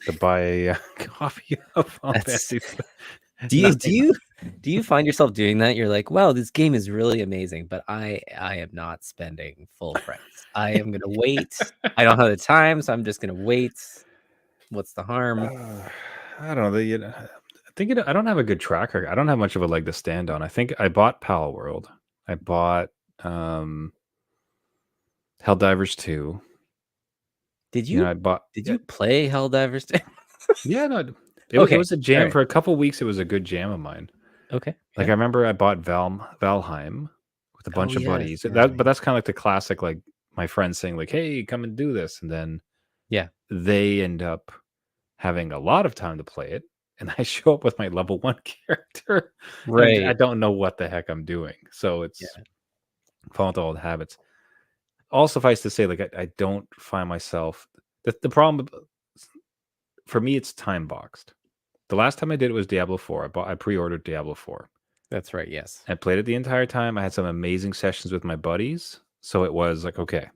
to buy a copy of Final That's Fantasy. do you find yourself doing that? You're like, wow, this game is really amazing, but I am not spending full price. I am gonna wait. I don't have the time, so I'm just gonna wait. What's the harm? I don't know. I think I don't have a good track record. I don't have much of a leg to stand on. I think I bought Pal World. I bought Helldivers 2. Did You know, you I bought. did you play Helldivers 2? Yeah, no, it Okay, was a jam alright. for a couple weeks. It was a good jam of mine. Okay, Like yeah. I remember I bought Valheim with a Oh, bunch of yes, buddies. yeah, But that's kind of like the classic, like my friends saying like, "Hey, come and do this," and then yeah. they end up having a lot of time to play it, and I show up with my level 1 character, and I Right, don't know what the heck I'm doing. So it's yeah. falling into old habits. All suffice to say, like I don't find myself the problem for me. It's time boxed. The last time I did it was Diablo 4. I pre-ordered Diablo 4. That's right, yes. I played it the entire time. I had some amazing sessions with my buddies. So it was like, okay,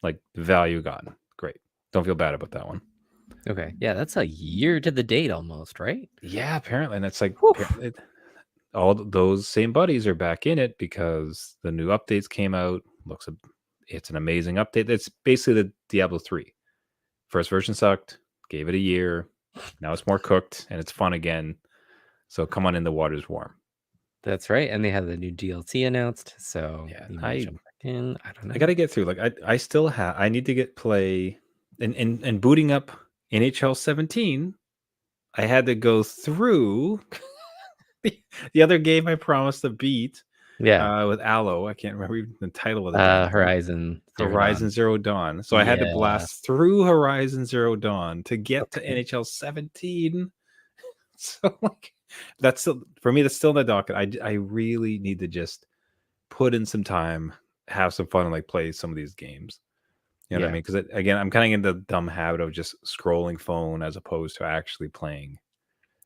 like value gotten. Great. Don't feel bad about that one. Okay, yeah, that's a year to the date almost, right? Yeah, apparently. And it's like Whew. those same buddies are back in it because the new updates came out. It's an amazing update. It's basically the Diablo 3. First version sucked, gave it a year. Now it's more cooked and it's fun again. So come on in, the water's warm. That's right, and they have the new DLC announced, so Yeah, you might jump back in. I don't I know. got to get through. Like I still have. I need to get play and booting up NHL 17. I had to go through the other game I promised to beat Yeah, with Aloe. I can't remember even the title of the damn thing. Horizon Zero Horizon Dawn. Zero Dawn. So I had to Yeah, blast through Horizon Zero Dawn to get to okay. NHL 17. So like that's still for me. That's still in the docket. I really need to just put in some time, have some fun, and like play some of these games. You know what I Yeah, mean? Because again, I'm kind of in the dumb habit of just scrolling phone as opposed to actually playing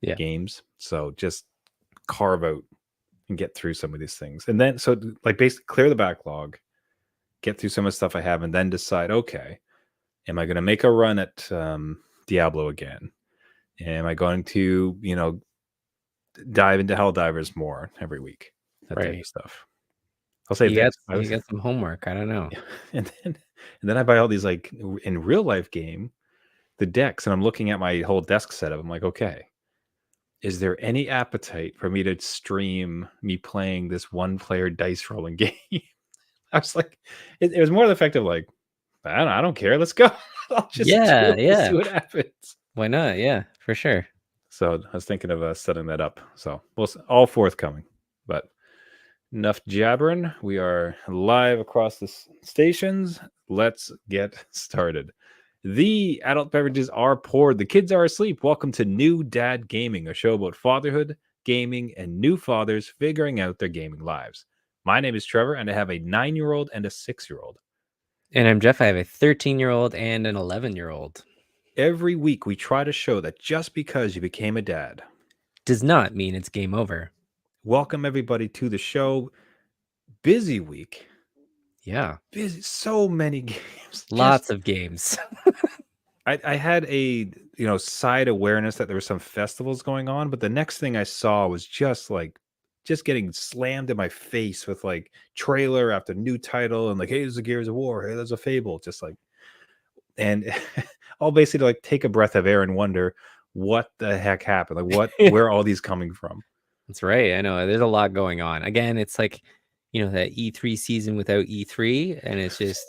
yeah, games. So just carve out and get through some of these things, and then so like basically clear the backlog, get through some of the stuff I have, and then decide, okay, am I going to make a run at Diablo again? Am I going to dive into Helldivers more every week? That type right. of stuff. I'll say this. I You was got some homework, I don't know. and then I buy all these like in real life game the decks, and I'm looking at my whole desk setup. I'm like, okay, is there any appetite for me to stream me playing this one player dice rolling game? I was like, it was more the effect of like, I don't care. Let's go. I'll just do Yeah, it. Let's yeah. see what happens. Why not? Yeah, for sure. So I was thinking of setting that up. So all forthcoming. But enough jabbering. We are live across the stations. Let's get started. The adult beverages are poured. The kids are asleep. Welcome to New Dad Gaming, a show about fatherhood, gaming, and new fathers figuring out their gaming lives. My name is Trevor, and I have a 9-year-old and a 6-year-old. And I'm Jeff. I have a 13-year-old and an 11-year-old. Every week, we try to show that just because you became a dad, Does not mean it's game over. welcome everybody to the show. Busy week. Yeah, Busy. So many games. lots of games. I had a side awareness that there were some festivals going on, but the next thing I saw was just getting slammed in my face with like trailer after new title and like, hey, there's a Gears of War, hey, there's a Fable, just like, and all basically to like take a breath of air and wonder what the heck happened, like where are all these coming from? That's right. I know there's a lot going on. Again, it's like, that E3 season without E3, and it's just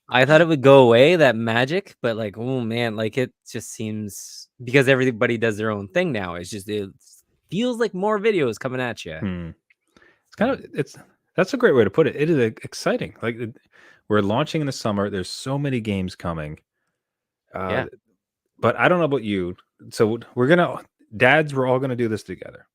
I thought it would go away, that magic, but like, oh man, like it just seems because everybody does their own thing now. It feels like more videos coming at you. It's kind of that's a great way to put it. It is exciting. Like we're launching in the summer. There's so many games coming. Yeah, But I don't know about you. So we're all gonna do this together.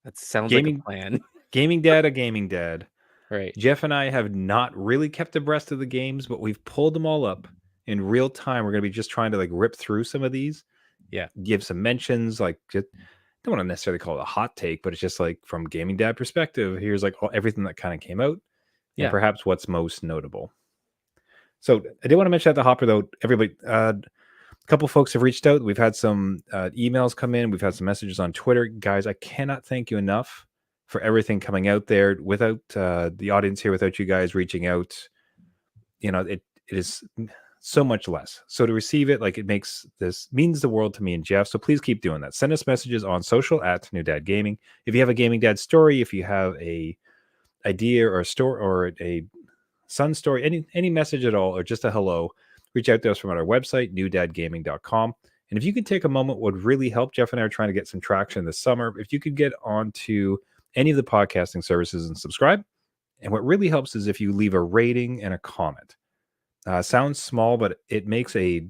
that sounds like a Gaming, plan. gaming dad, a gaming dad. Right. Jeff and I have not really kept abreast of the games, but we've pulled them all up in real time. We're gonna be just trying to like rip through some of these, Yeah. give some mentions. Like, just don't want to necessarily call it a hot take, but it's just like from gaming dad perspective. Here's like everything that kind of came out, and Yeah. perhaps what's most notable. So I did want to mention at the hopper though, everybody. A couple folks have reached out. We've had some emails come in. We've had some messages on Twitter. Guys, I cannot thank you enough for everything coming out there. Without the audience here, without you guys reaching out, it is so much less. So to receive it, like, it means the world to me and Jeff. So please keep doing that. Send us messages on social at New Dad Gaming. If you have a Gaming Dad story, if you have a idea or a story or a son story, any message at all, or just a hello, reach out to us from our website, newdadgaming.com. And if you could take a moment, would really help. Jeff and I are trying to get some traction this summer. If you could get onto any of the podcasting services and subscribe. And what really helps is if you leave a rating and a comment. Sounds small, but it makes a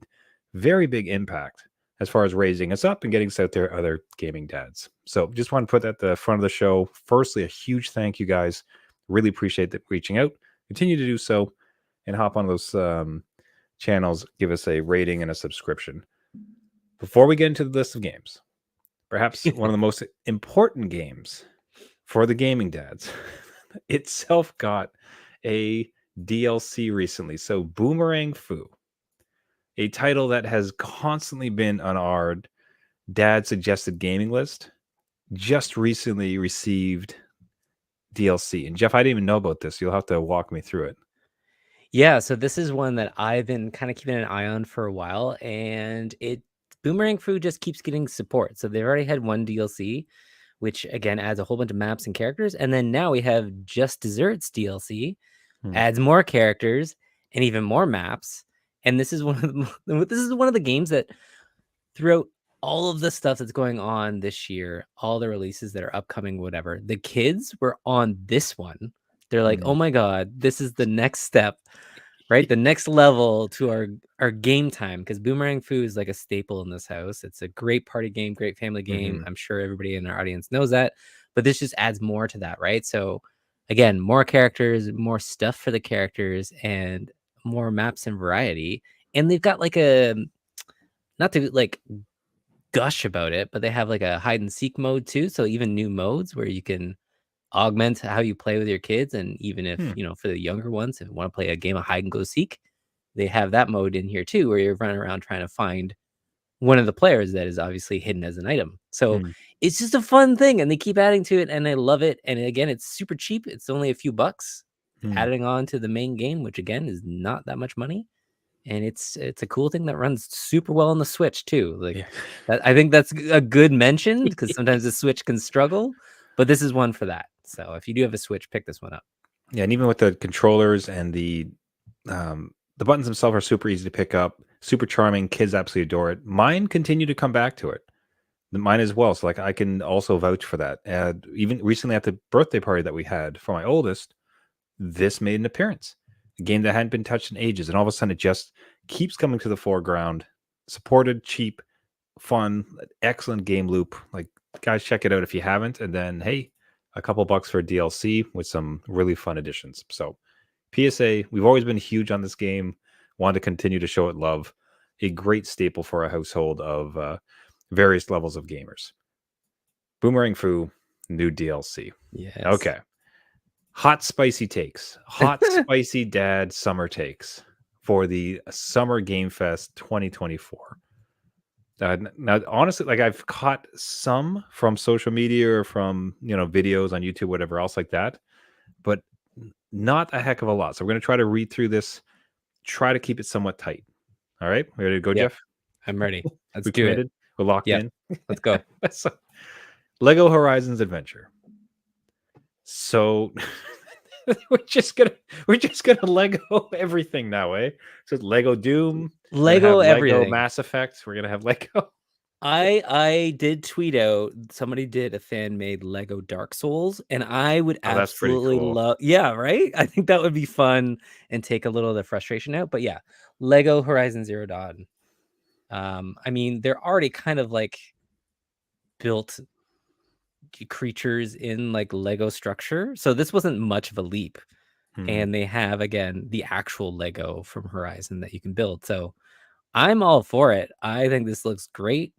very big impact as far as raising us up and getting us out there, other gaming dads. So just want to put that at the front of the show. Firstly, a huge thank you, guys. Really appreciate that reaching out. Continue to do so and hop on those channels. Give us a rating and a subscription. Before we get into the list of games, perhaps one of the most important games for the gaming dads itself got a DLC recently. So Boomerang Fu, a title that has constantly been on our dad suggested gaming list, just recently received DLC. And Jeff, I didn't even know about this. You'll have to walk me through it. Yeah, so this is one that I've been kind of keeping an eye on for a while, and Boomerang Fu just keeps getting support. So they've already had one DLC, which again adds a whole bunch of maps and characters, and then now we have Just Desserts DLC, adds more characters and even more maps. And this is one of the games that, throughout all of the stuff that's going on this year, all the releases that are upcoming, whatever, the kids were on this one. They're like, oh my God, this is the next step, right? The next level to our game time. Because Boomerang Fu is like a staple in this house. It's a great party game, great family game. I'm sure everybody in our audience knows that. But this just adds more to that, right? So again, more characters, more stuff for the characters, and more maps and variety. And they've got like not to like gush about it, but they have like a hide and seek mode too. So even new modes where you can augment how you play with your kids. And even if, for the younger ones, if you want to play a game of hide and go seek, they have that mode in here too, where you're running around trying to find one of the players that is obviously hidden as an item. So it's just a fun thing, and they keep adding to it, and I love it. And again, it's super cheap. It's only a few bucks adding on to the main game, which again is not that much money. And it's a cool thing that runs super well on the Switch too. Like I think that's a good mention, because sometimes the Switch can struggle, but this is one for that. So if you do have a Switch, pick this one up. Yeah, and even with the controllers and the buttons themselves are super easy to pick up, super charming. Kids absolutely adore it. Mine continue to come back to it. Mine as well. So like I can also vouch for that. Even recently at the birthday party that we had for my oldest, this made an appearance. A game that hadn't been touched in ages, and all of a sudden it just keeps coming to the foreground. Supported, cheap, fun, excellent game loop. Like, guys, check it out if you haven't. And then, hey, a couple bucks for DLC with some really fun additions. So PSA, we've always been huge on this game. Want to continue to show it love. A great staple for a household of various levels of gamers. Boomerang Fu, new DLC. Yes. Okay. Hot spicy takes. Hot spicy dad summer takes for the Summer Game Fest 2024. Now, honestly, like, I've caught some from social media or from videos on YouTube, whatever else like that, but not a heck of a lot. So we're going to try to read through this, try to keep it somewhat tight. All right, we ready to go, Jeff? I'm ready. Let's we do committed. it. We're locked in. Let's go. So, Lego Horizons Adventure. So we're just gonna Lego everything now, eh? So Lego Doom, Lego everything. Lego Mass Effect. We're gonna have Lego. I did tweet out, somebody did a fan made Lego Dark Souls, and I would absolutely love. Yeah, right. I think that would be fun and take a little of the frustration out. But yeah, Lego Horizon Zero Dawn. I mean, they're already kind of like built creatures in like Lego structure, so this wasn't much of a leap. And they have, again, the actual Lego from Horizon that you can build. So I'm all for it. I think this looks great.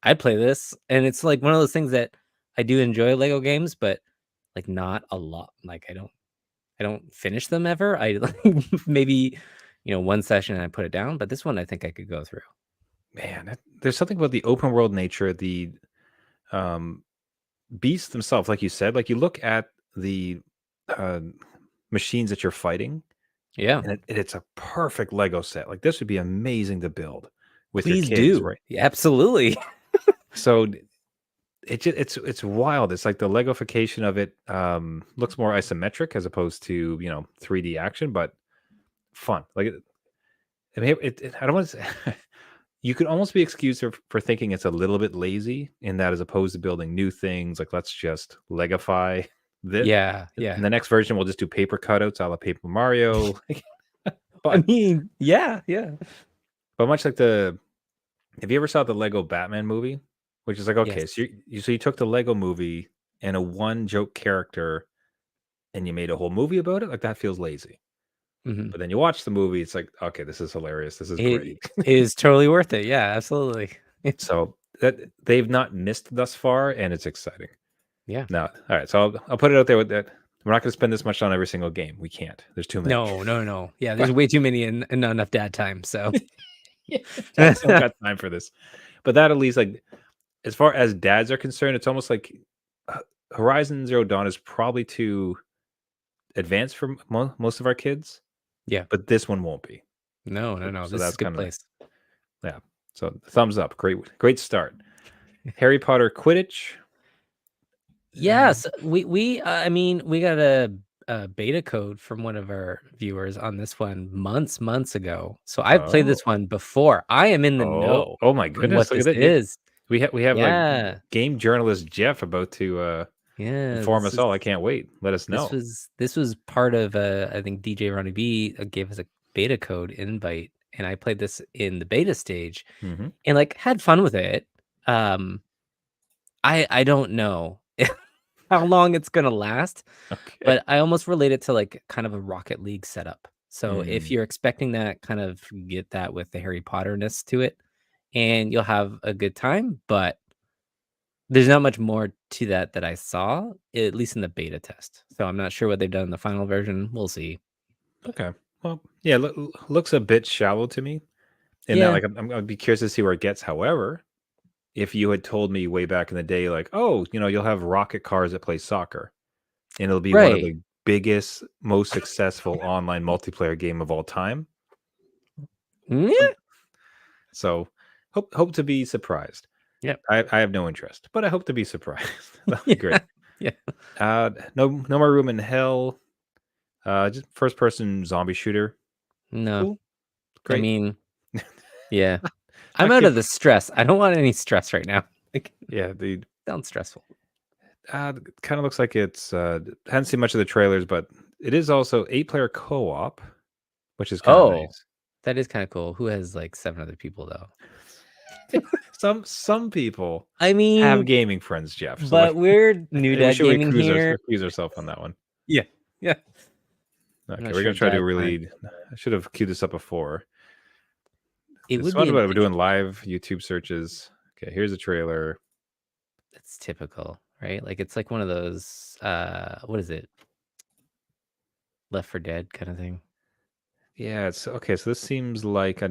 I'd play this, and it's like one of those things that I do enjoy Lego games, but like not a lot. Like I don't finish them ever. I maybe one session and I put it down, but this one I think I could go through. man, there's something about the open world nature, the um, beasts themselves, like you said. Like you look at the uh, machines that you're fighting, Yeah. and it's a perfect Lego set. Like this would be amazing to build with your Please kids, do. right? Yeah, absolutely. So it's wild. It's like the Legofication of it looks more isometric as opposed to 3D action, but fun. Like I mean, I don't want to say. You could almost be excused for thinking it's a little bit lazy in that, as opposed to building new things. Like let's just Legify this. Yeah, yeah. In the next version, we'll just do paper cutouts a la Paper Mario. I but mean, yeah, yeah. but much like have you ever saw the Lego Batman movie? Which is like, okay, Yes. so you took the Lego movie and a one joke character and you made a whole movie about it. Like that feels lazy. Mhm. But then you watch the movie, it's like, okay, this is hilarious. This is great. It is totally worth it. Yeah, absolutely. So that they've not missed thus far, and it's exciting. Yeah. No, all right. So I'll put it out there with that. We're not going to spend this much on every single game. We can't. There's too many. No, no, no. Yeah, there's way too many and not enough dad time. So Yeah, dads don't got time for this. But that, at least, like as far as dads are concerned, it's almost like Horizon Zero Dawn is probably too advanced for most of our kids. Yeah. But this one won't be. No. So This is a that's good kind of place. yeah. So thumbs up. Great start. Harry Potter Quidditch. Yes, we I mean, we got a beta code from one of our viewers on this one months ago. So I've played this one before. I am in the know Oh my on goodness! what Look this at that. is. We have like Yeah. game journalist Jeff about to Yeah, inform us all. I can't wait. Let us know. this was part of I think DJ Ronnie B gave us a beta code invite, and I played this in the beta stage Mhm. and like had fun with it. Um I don't know how long it's gonna last, Okay. but I almost relate it to like kind of a Rocket League setup. So if Mm. you're expecting that, kind of get that with the Harry Potterness to it, and you'll have a good time. But there's not much more to that I saw, at least in the beta test. So I'm not sure what they've done in the final version. We'll see. Okay. Well, yeah, looks a bit shallow to me. In that, Yeah, like, I'd be curious to see where it gets. However, if you had told me way back in the day, like, oh, you'll have rocket cars that play soccer, and it'll be one of right. the biggest, most successful online multiplayer game of all time. Yeah. So, hope to be surprised. Yep. I have no interest, but I hope to be surprised. That'll be great. Yeah. No more room in hell. Just first person zombie shooter. No. Cool. I Great. mean, yeah. I'm Not out kid- of the stress. I don't want any stress right now. Like, Yeah, the sounds stressful. kind of looks like it's hadn't seen much of the trailers, but it is also 8-player co-op, which is kind of Oh, nice. that is kind of cool. Who has like 7 other people though? Some people I have mean, gaming friends, Jeff. So but we're new maybe we dad should gaming here. recuse ourselves on that one. Yeah. Yeah. Okay, not we're sure gonna try to dad really. I should have queued this up before. It It's would fun be about doing live YouTube searches. Okay, here's a trailer. it's typical, right? Like it's like one of those what is it? Left for Dead kind of thing. Yeah, it's okay. So this seems like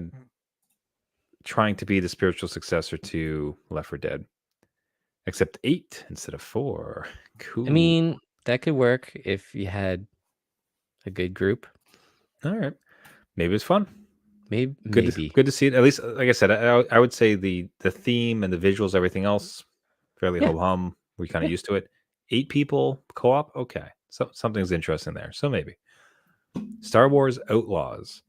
trying to be the spiritual successor to Left 4 Dead, except 8 instead of 4. Cool. I mean, that could work if you had a good group. All right, maybe it's fun. Maybe Good to see it. At least, like I said, I would say the theme and the visuals, everything else, fairly Yeah. ho hum. We're kind of Yeah. used to it. 8 people co-op. Okay, so something's interesting there. So maybe Star Wars Outlaws.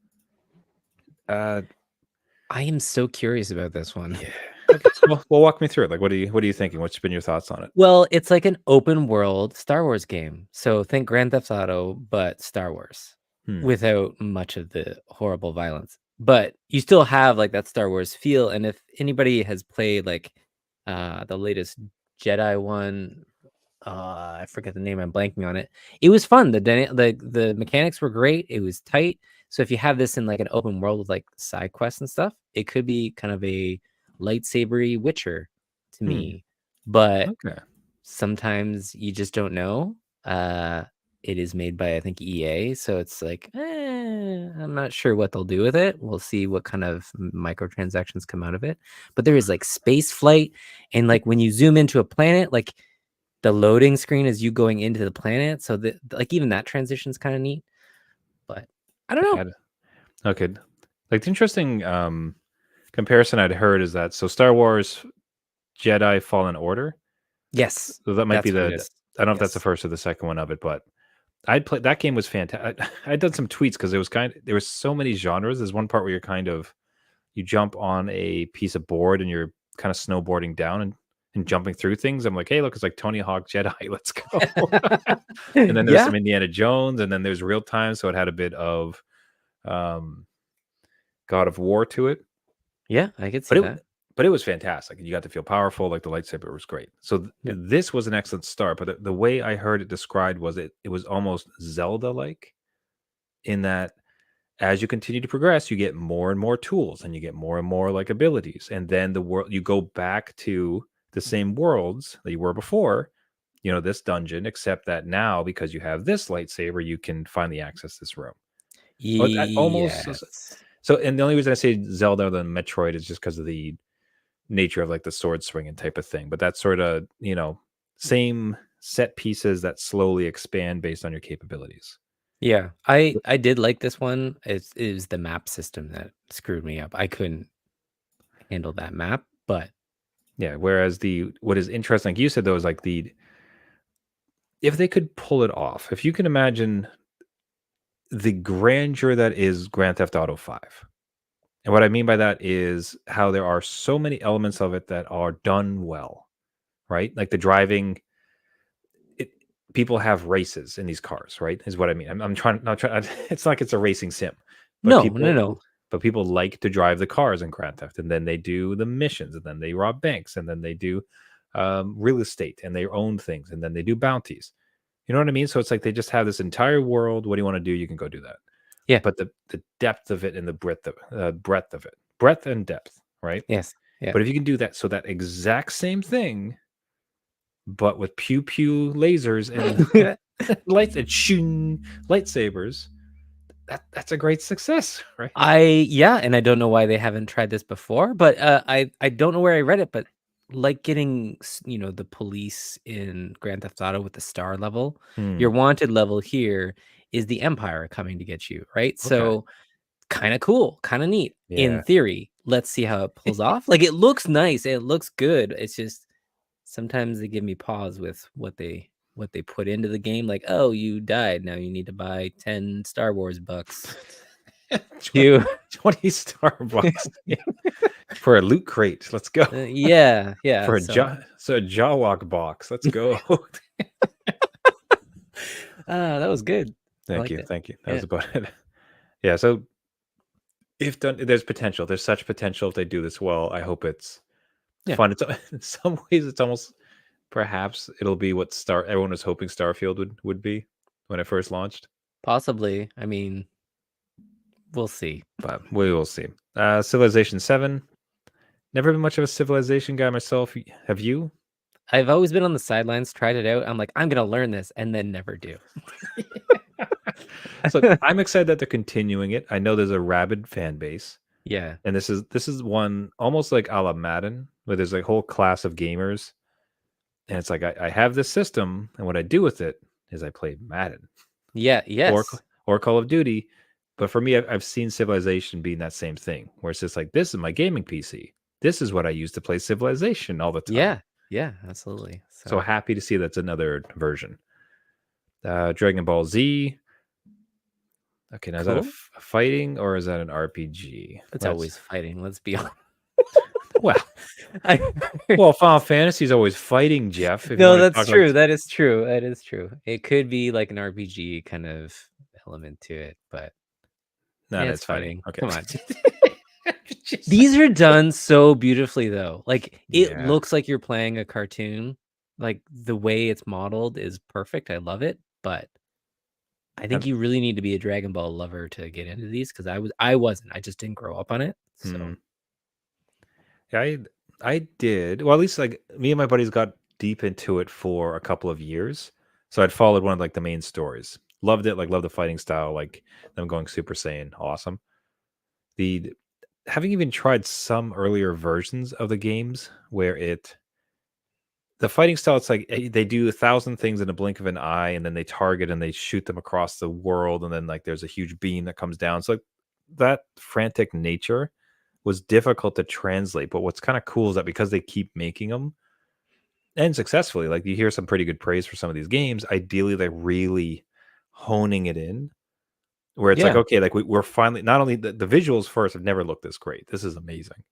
I am so curious about this one. Yeah. Okay. Well, walk me through it. Like, what are you thinking? What's been your thoughts on it? Well, it's like an open world Star Wars game. So think Grand Theft Auto, but Star Wars without much of the horrible violence. But you still have like that Star Wars feel. And if anybody has played like the latest Jedi one, I forget the name, I'm blanking on it. It was fun. The mechanics were great. It was tight. So if you have this in like an open world with like side quests and stuff, it could be kind of a lightsabery Witcher to me. But Okay. sometimes you just don't know. it is made by, I think, EA. So it's like, I'm not sure what they'll do with it. We'll see what kind of microtransactions come out of it. But there is like space flight, and like when you zoom into a planet, like the loading screen is you going into the planet. So that like even that transition is kind of neat. But I don't know. Okay. Like the interesting comparison I'd heard is that Star Wars Jedi Fallen Order. Yes, So that might be that's what it the is. I don't know if that's the Yes. first or the second one of it, but I'd play that game was fantastic. I'd done some tweets because there was so many genres. There's one part where you jump on a piece of board and you're kind of snowboarding down and jumping through things. I'm like, hey, look, it's like Tony Hawk Jedi. Let's go. And then there's Yeah. some Indiana Jones, and then there's real time, so it had a bit of um, God of War to it. Yeah, I could see But that. it was fantastic. You got to feel powerful. Like the lightsaber was great. So Yep. this was an excellent start. But the way I heard it described was it was almost Zelda like, in that as you continue to progress, you get more and more tools and you get more and more like abilities. And then the world, you go back to the same worlds that you were before, this dungeon, except that now because you have this lightsaber, you can finally access this room. Well, that almost Yes. so. And the only reason I say Zelda than Metroid is just because of the nature of like the sword swinging type of thing. But that's sort of, same set pieces that slowly expand based on your capabilities. Yeah, I did like this one. It was the map system that screwed me up. I couldn't handle that map, but Yeah. Whereas what is interesting, like you said, though, is like if they could pull it off, if you can imagine the grandeur that is Grand Theft Auto 5. And what I mean by that is how there are so many elements of it that are done well, right? Like the driving, people have races in these cars, right? Is what I mean. I'm trying not trying. It's like it's a racing sim, but no. people like to drive the cars in Grand Theft, and then they do the missions, and then they rob banks, and then they do real estate, and they own things, and then they do bounties. You know what I mean? So it's like they just have this entire world. What do you want to do? You can go do that. Yeah. But the depth of it and the breadth of it, breadth and depth, right? Yes. Yeah. But if you can do that, so that exact same thing, but with pew pew lasers and lights and shooting lightsabers, that's a great success, right? And I don't know why they haven't tried this before, but I don't know where I read it, but like getting the police in Grand Theft Auto with the star level, your wanted level here is the Empire coming to get you, right? Okay. So kind of cool, kind of neat. In Yeah. theory, let's see how it pulls off. Like it looks nice, it looks good. It's just sometimes they give me pause with what they put into the game. Like, oh, you died, now you need to buy 10 Star Wars bucks. 20 Starbucks for a loot crate. Let's go. Yeah. For a Jawok box. Let's go. That was good. Thank you. It. Thank you. That was about it. Yeah. So if done, there's potential. There's such potential if they do this well. I hope it's fun. It's in some ways it's almost perhaps it'll be what everyone was hoping Starfield would be when it first launched. Possibly. I mean, we'll see. But we will see. Civilization 7. Never been much of a Civilization guy myself. Have you? I've always been on the sidelines, tried it out. I'm like, I'm gonna learn this, and then never do. So I'm excited that they're continuing it. I know there's a rabid fan base. Yeah. And this is one almost like a la Madden, where there's a whole class of gamers. And it's like I have this system, and what I do with it is I play Madden. Yeah, yes. Or Call of Duty. But for me, I've seen Civilization being that same thing, where it's just like, this is my gaming PC. This is what I use to play Civilization all the time. Yeah, absolutely. So happy to see that's another version. Dragon Ball Z. Okay, now is that a fighting or is that an RPG? It's always fighting, let's be honest. Well, Final Fantasy is always fighting, Jeff. No, that's true. That is true. That is true. It could be like an RPG kind of element to it, but no, it's fighting. Okay. Come on. These are done so beautifully, though. Like it looks like you're playing a cartoon. Like the way it's modeled is perfect. I love it, but I think you really need to be a Dragon Ball lover to get into these because I wasn't. I just didn't grow up on it. So I did. Well, at least like me and my buddies got deep into it for a couple of years. So I'd followed one of like the main stories. Loved it, like loved the fighting style, like them going Super Saiyan, awesome. The having even tried some earlier versions of the games where the fighting style, it's like they do 1,000 things in a blink of an eye, and then they target and they shoot them across the world, and then like there's a huge beam that comes down. So like, that frantic nature was difficult to translate. But what's kind of cool is that because they keep making them and successfully, like you hear some pretty good praise for some of these games. Ideally, they're really honing it in where it's like, Yeah. okay, like we're finally not only the visuals first have never looked this great. This is amazing.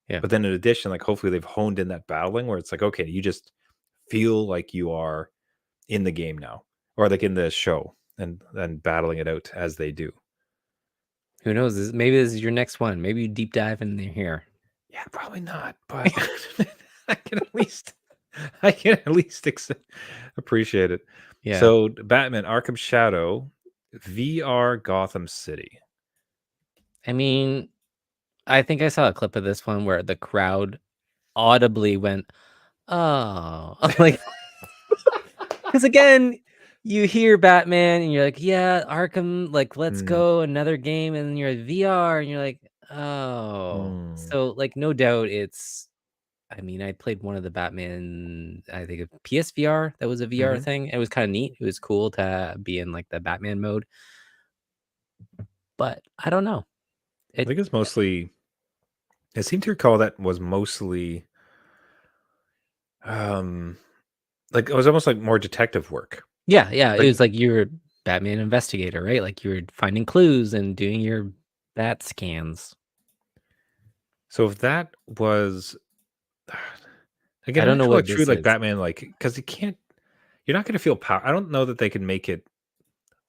Yeah. But then in addition, like hopefully they've honed in that battling where it's like, okay, you just feel like you are in the game now, or like in the show and battling it out as they do. Who knows? Maybe this is your next one. Maybe you deep dive in here. Yeah, probably not, but I can at least appreciate it. Yeah. So Batman Arkham Shadow VR Gotham City. I mean, I think I saw a clip of this one where the crowd audibly went, "Oh," like, because again, you hear Batman and you're like, "Yeah, Arkham, like, let's Mm, go another game," and then you're at VR and you're like, "Oh." mm, So, like, no doubt it's. I mean, I played one of the Batman, I think, a PSVR that was a VR mhm. thing. It was kind of neat. It was cool to be in like the Batman mode, but I don't know. I It think it's mostly. I seem to recall that was mostly, um, like it was almost like more detective work. yeah, it Like was like you're a Batman investigator, right? Like you were finding clues and doing your bat scans. so, if that was I again an don't know actual like what true this like is. Batman like because you can't you're not going to feel power. I don't know that they can make it.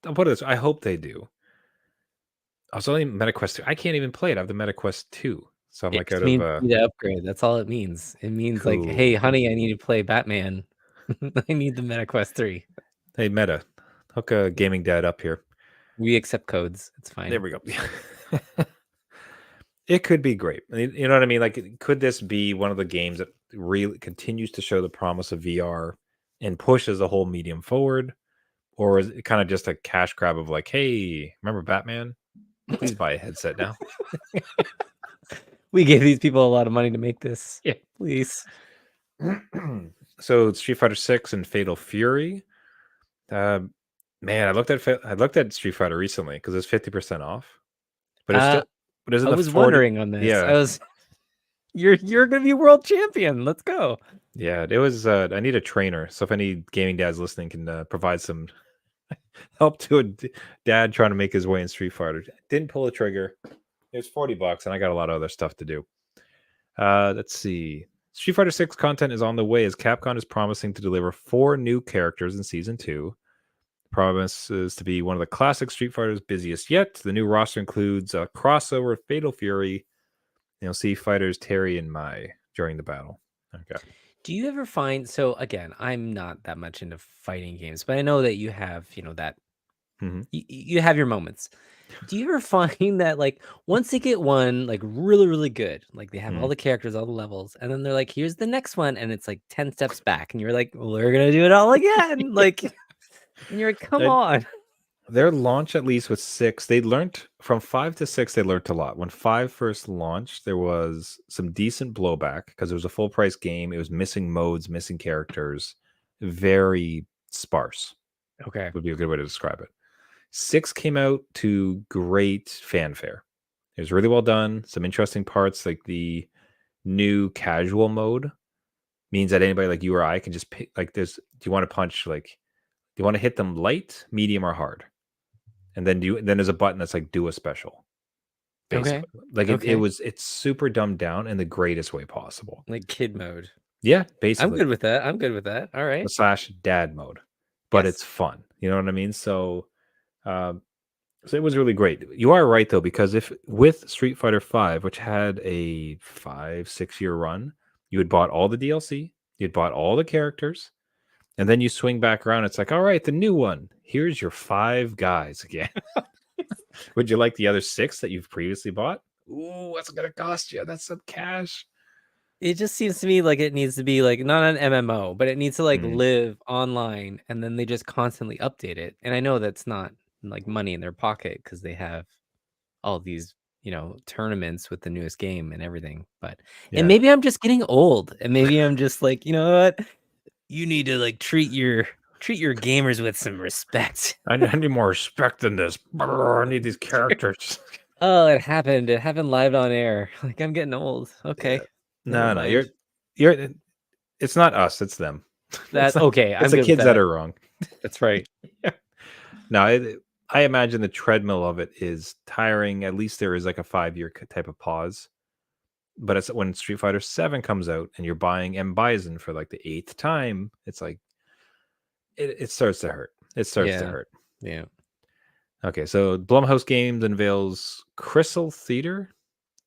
I'll put it this. I hope they do. I was only MetaQuest 2. I can't even play it. I have the MetaQuest 2, so I'm It like just out of means you need to upgrade. That's all it means. It means like, hey, cool. honey, I need to play Batman. I need the MetaQuest 3. Hey Meta, hook a gaming dad up here. We accept codes. It's There fine. we go. It could be great. You know what I mean? Like, could this be one of the games that really continues to show the promise of VR and pushes the whole medium forward? Or is it kind of just a cash grab of like, hey, remember Batman? Please buy a headset now. We gave these people a lot of money to make this. Yeah. Please. So Street Fighter 6 and Fatal Fury. Um, man, I looked at Street Fighter recently because it's 50% off, but it's Uh still but it's in I the was 40. wondering on this. I Yeah. was you're gonna be world champion. Let's go. Yeah, it was. I need a trainer, so if any gaming dads listening can provide some help to a dad trying to make his way in Street Fighter. Didn't pull the trigger. It was $40, and I got a lot of other stuff to do. Let's see. Street Fighter 6 content is on the way as Capcom is promising to deliver 4 new characters in Season 2. Promises to be one of the classic Street Fighter's busiest yet. The new roster includes a crossover with Fatal Fury. You'll see fighters Terry and Mai during the battle. Okay. Do you ever find so again, I'm not that much into fighting games, but I know that you have, that Hmm. you have your moments. Do you ever find that like once they get one like really, really good, like they have all the characters, all the levels, and then they're like, here's the next one, and it's like 10 steps back, and you're like, we're gonna do it all again. Like, and you're like, come And on. their launch, at least with 6, they learned from 5 to 6, they learned a lot. When 5 first launched, there was some decent blowback because it was a full price game. It was missing modes, missing characters, very sparse, Okay. would be a good way to describe it. 6 came out to great fanfare. It was really well done. Some interesting parts, like the new casual mode, means that anybody like you or I can just pick, like, this. Do you want to punch, like, do you want to hit them light, medium, or hard? And then then there's a button that's like do a special, Okay. basically. Like Okay. it's super dumbed down in the greatest way possible. Like kid mode. Yeah, I'm basically. good with that. I'm good with that. All right. Slash dad mode. But it's Yes. fun. You know what I mean? Um, so it was really great. You are right though, because if with Street Fighter 5, which had a 5-6 year run, you had bought all the DLC, you'd bought all the characters, and then you swing back around, it's like, all right, the new one. Here's your 5 guys again. Would you like the other 6 that you've previously bought? Ooh, what's it gonna cost you? That's some cash. It just seems to me like it needs to be like not an MMO, but it needs to like Mm, live online, and then they just constantly update it. And I know that's not like money in their pocket because they have all these, tournaments with the newest game and everything. But and yeah. maybe I'm just getting old, and maybe I'm just like, you know what? You need to like treat your gamers with some respect. I need more respect than this. Brr, I need these characters. Oh, it happened. It happened live on air. Like I'm getting old. Yeah. Okay. Never No, no, mind. you're. It's not us. It's them. It's That not. okay, It's I'm the good with kids that that. are wrong. That's right. Yeah. No, I imagine the treadmill of it is tiring. At least there is like a 5 year type of pause. But it's when Street Fighter 7 comes out and you're buying M Bison for like the eighth time, it's like it starts to hurt. It starts to Yeah. hurt. Yeah. Okay, so Blumhouse Games unveils Crystal Theater.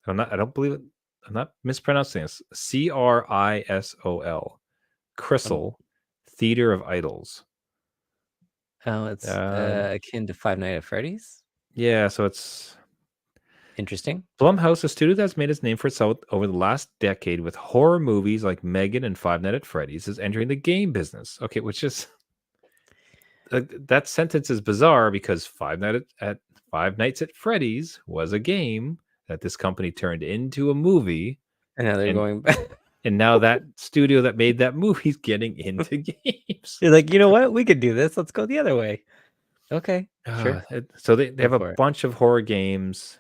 I don't believe it. I'm not mispronouncing this. Crisol. Um, Crystal Theater of Idols. oh, it's Uh, akin to Five Nights at Freddy's. yeah, so it's Interesting. Blumhouse, a studio that's made its name for itself over the last decade with horror movies like Megan and Five Nights at Freddy's, is entering the game business. Okay, which is that sentence is bizarre because Five Nights at Freddy's was a game that this company turned into a movie, And now they're and going back. and now that studio that made that movie is getting into games. You're like, you know what? We could do this. Let's go the other way. Okay, sure. So they Go have a for it. bunch of horror games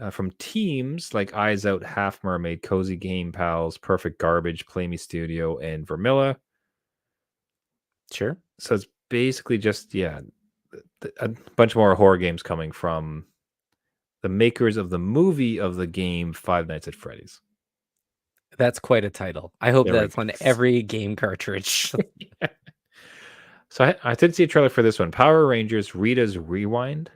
from teams like Eyes Out, Half Mermaid, Cozy Game Pals, Perfect Garbage, Play Me Studio, and Vermilla. Sure. So it's basically just a bunch more horror games coming from the makers of the movie of the game Five Nights at Freddy's. That's quite a title. I hope There we that's go. on every game cartridge. So I did see a trailer for this one, Power Rangers Rita's Rewind.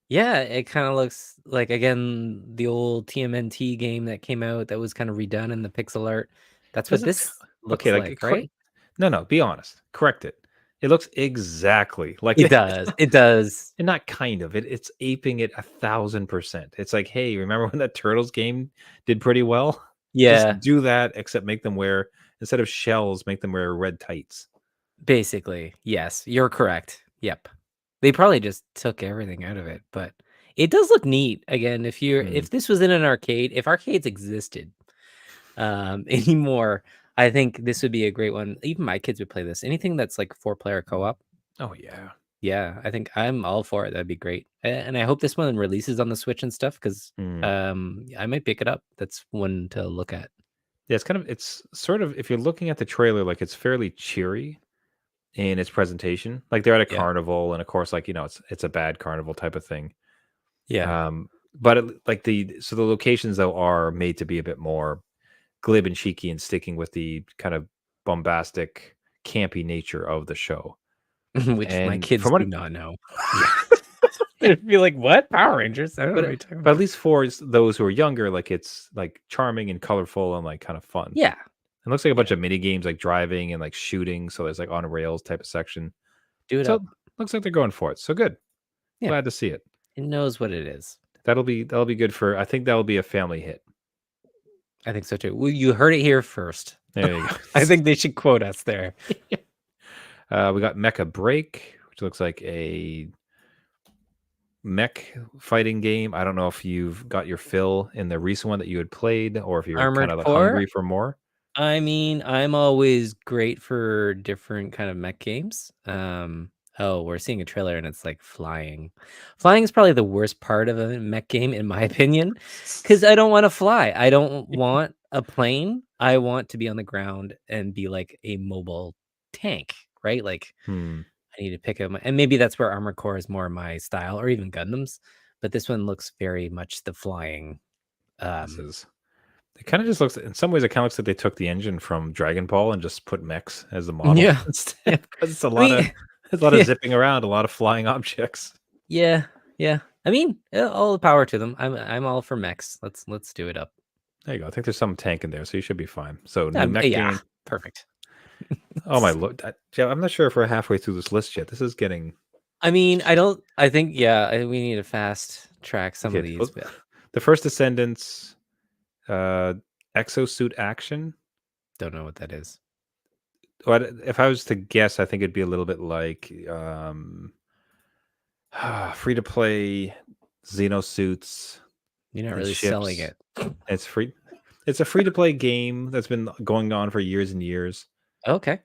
Yeah, it kind of looks like again the old TMNT game that came out that was kind of redone in the pixel art. That's what Doesn't this okay, looks like, right? no, be honest. Correct it. It looks exactly like It it. does. It does. And not kind of. It's aping it 1,000%. It's like, hey, remember when that Turtles game did pretty well? Yeah, Just do that, except make them wear instead of shells, make them wear red tights. basically. Yes, you're correct. Yep. They probably just took everything out of it, but it does look neat. Again, Mm. if this was in an arcade, if arcades existed anymore, I think this would be a great one. Even my kids would play this. Anything that's like 4-player co-op. Oh yeah. Yeah, I think I'm all for it. That'd be great. And I hope this one releases on the Switch and stuff because Mm. I might pick it up. That's one to look at. Yeah, it's sort of if you're looking at the trailer, like it's fairly cheery in its presentation. Like they're at a Yeah. carnival, and of course, like it's a bad carnival type of thing. Yeah. But like the locations though are made to be a bit more glib and cheeky and sticking with the kind of bombastic, campy nature of the show. Which my And kids from what do not know. yeah, They'd be like, "What? Power Rangers?" I don't know what you're talking but at about. least for those who are younger, like it's like charming and colorful and like kind of fun. Yeah. It looks like a Yeah. bunch of mini games like driving and like shooting. So there's like on rails type of section. Do it So up. looks like they're going for it. So good. Yeah. Glad to see it. It knows what it is. That'll be good for. I think that'll be a family hit. I think so too. Well, you heard it here first. There you go. I think they should quote us there. We got Mecha Break, which looks like a mech fighting game. I don't know if you've got your fill in the recent one that you had played, or if you're kind Armored of like Core. hungry for more. I mean, I'm always great for different kind of mech games. Oh, we're seeing a trailer and it's like flying. Flying is probably the worst part of a mech game, in my opinion, because I don't want to fly. I don't want a plane. I want to be on the ground and be like a mobile tank, right? Like Hmm. I need to pick up and maybe that's where Armored Core is more my style, or even Gundams. But this one looks very much the flying. This is. It kind of just looks. In some ways, it kind of looks like they took the engine from Dragon Ball and just put mechs as the model Yeah, yeah. instead. Because it's a I lot of mean, there's a lot of yeah. zipping around, a lot of flying objects. Yeah, yeah. I mean, all the power to them. I'm all for mechs. Let's do it up. There you go. I think there's some tank in there, so you should be fine. So new mech Yeah, game. perfect. Oh my lord, Jeff, I'm not sure if we're halfway through this list yet. This is getting I mean, I don't. I think we need to fast track some of okay. these. But The First Descendants, Exosuit Action. don't know what that is. What if I was to guess? I think it'd be a little bit like free to play Xenosuits You're not and really selling ships. it. It's free. It's a free to play game that's been going on for years and years. Okay.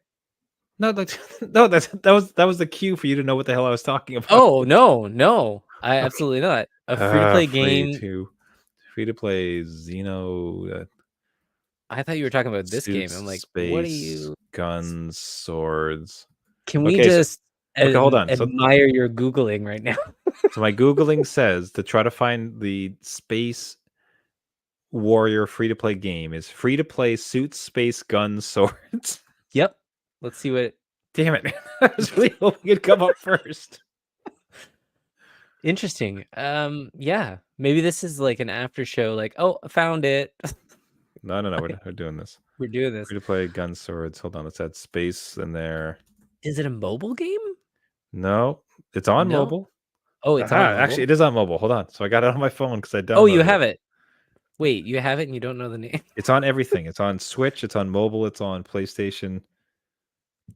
No, like no, that was the cue for you to know what the hell I was talking about. Oh no, I Okay. absolutely not. A free to play game. Free to play Xeno I thought you were talking about this game. suits, I'm like, what are space, you? guns, swords. Can we Okay, so just okay, hold on. admire your Googling right now? So my Googling says to try to find the Space Warrior free to play game is free to play suits, space, guns, swords. Yep. Let's see what. Damn it. I was really hoping it'd come up first. Interesting. Yeah. Maybe this is like an after show, like, oh, I found it. No, we're doing this. We're doing this. Free to play guns, swords. Hold on, let's add space in there. Is it a mobile game? No, it's on No. mobile. Oh, it's on mobile. Actually, it is on mobile. Hold on. So I got it on my phone because I downloaded Oh, you have it. Wait, you have it and you don't know the name? It's on everything. It's on Switch. It's on mobile. It's on PlayStation.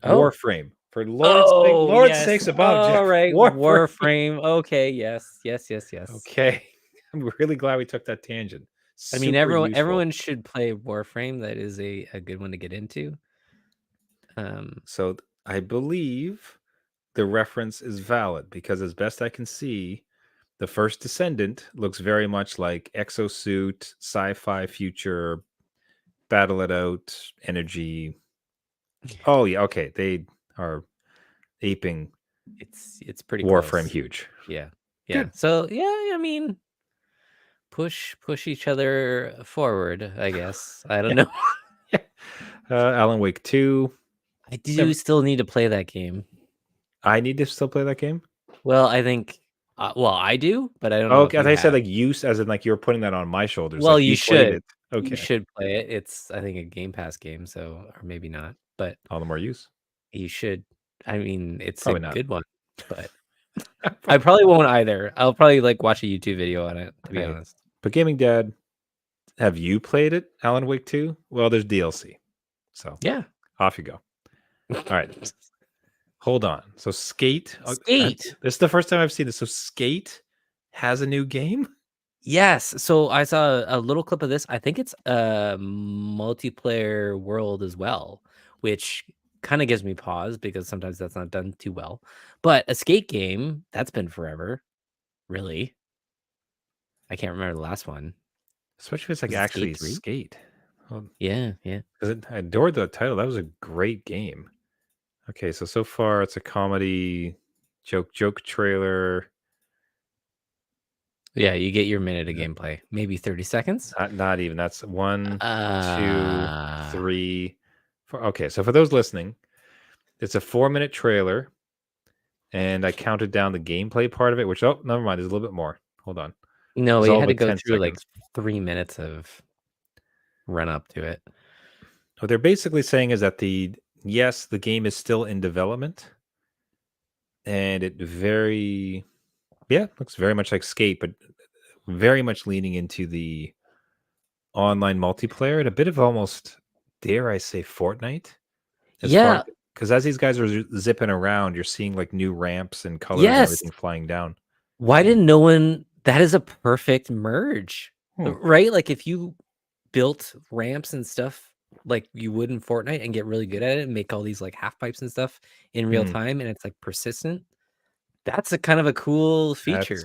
Oh. Warframe. For Lord's sakes above, Jeff. All right. Warframe. Warframe. Okay. Yes. Okay. I'm really glad we took that tangent. I mean, Super useful. everyone should play Warframe. That is a good one to get into. So I believe the reference is valid because, as best I can see, the first Descendant looks very much like exosuit, sci-fi future, battle it out, energy. Oh yeah, okay. They are aping. It's pretty Warframe close. huge. Yeah. Good. So yeah, I mean, push each other forward. I guess I don't know. Alan Wake 2. I do still need to play that game. I need to still play that game. Well, I think. Well, I do, but I don't know. Okay, I said like use as in like you were putting that on my shoulders. Well, like you should. It. Okay, you should play it. It's I think a Game Pass game, so or maybe not, but all the more use. You should. I mean, it's Probably a not. good one, but I probably won't either. I'll probably like watch a YouTube video on it, to be honest. But Gaming Dad, have you played it, Alan Wake 2? Well, there's DLC. So yeah, off you go. All right. Hold on. So Skate. Skate. This is the first time I've seen this. So Skate has a new game? Yes. So I saw a little clip of this. I think it's a multiplayer world as well, which kind of gives me pause because sometimes that's not done too well. But a Skate game, that's been forever. Really? I can't remember the last one. Especially if it's like actually Skate. Well, yeah. Because I adored the title. That was a great game. Okay, so far it's a comedy joke trailer. Yeah, you get your minute of gameplay, maybe 30 seconds. Not even. That's 1, 2, 3, 4. Okay, so for those listening, it's a 4-minute trailer, and I counted down the gameplay part of it. Which never mind. There's a little bit more. Hold on. No, we had to go through like 3 minutes of run up to it. What they're basically saying is that the game is still in development, and it looks very much like Skate, but very much leaning into the online multiplayer and a bit of almost, dare I say, Fortnite. Because as these guys are zipping around, you're seeing like new ramps and colors and everything flying down. Why didn't no one? That is a perfect merge, right? Like if you built ramps and stuff like you would in Fortnite and get really good at it and make all these like half pipes and stuff in real time and it's like persistent. That's a kind of a cool feature.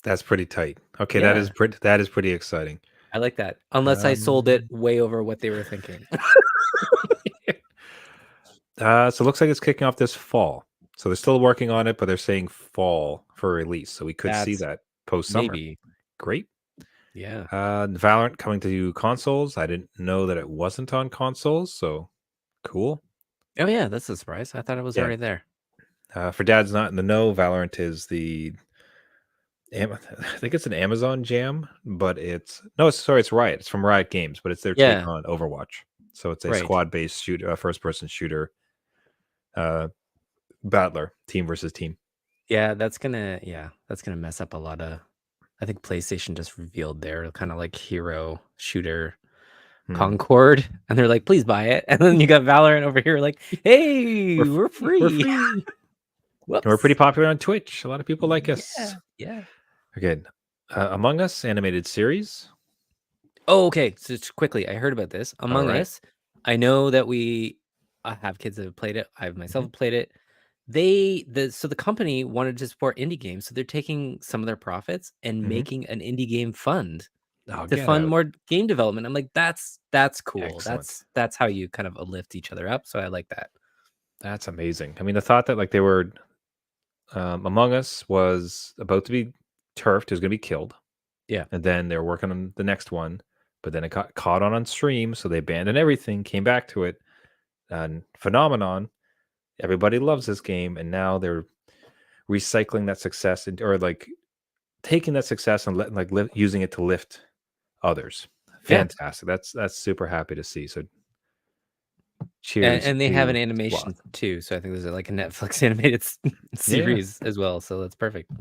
That's pretty tight. Okay, that is pretty exciting. I like that. Unless I sold it way over what they were thinking. So it looks like it's kicking off this fall. So they're still working on it, but they're saying fall for release. So we could see that post-summer. Maybe. Great. Yeah. Valorant coming to consoles. I didn't know that it wasn't on consoles, so cool. Oh yeah, that's a surprise. I thought it was already there. For Dad's not in the know, Valorant is I think it's an Amazon jam, but it's Riot. It's from Riot Games, but it's their take on Overwatch. So it's a squad-based shooter, first-person shooter, battler, team versus team. Yeah, that's gonna mess up a lot of. I think PlayStation just revealed their kind of like hero shooter Concord, and they're like, please buy it. And then you got Valorant over here, like, hey, we're free. We're free. Whoops. We're pretty popular on Twitch. A lot of people like us. Yeah. Okay. Among Us animated series. Oh, okay. So just quickly, I heard about this. Among Us, I know that I have kids that have played it. I myself have played it. So the company wanted to support indie games, so they're taking some of their profits and making an indie game fund to fund more game development. I'm like, that's cool. Excellent. That's how you kind of lift each other up. So I like that. That's amazing. I mean, the thought that like they were Among Us was about to be turfed, it was going to be killed. Yeah. And then they were working on the next one, but then it got caught on stream, so they abandoned everything, came back to it. And Phenomenon, everybody loves this game, and now they're recycling that success or like taking that success and using it to lift others. Fantastic. That's super happy to see. So cheers. And they have an animation too, so I think there's like a Netflix animated series as well, so that's perfect.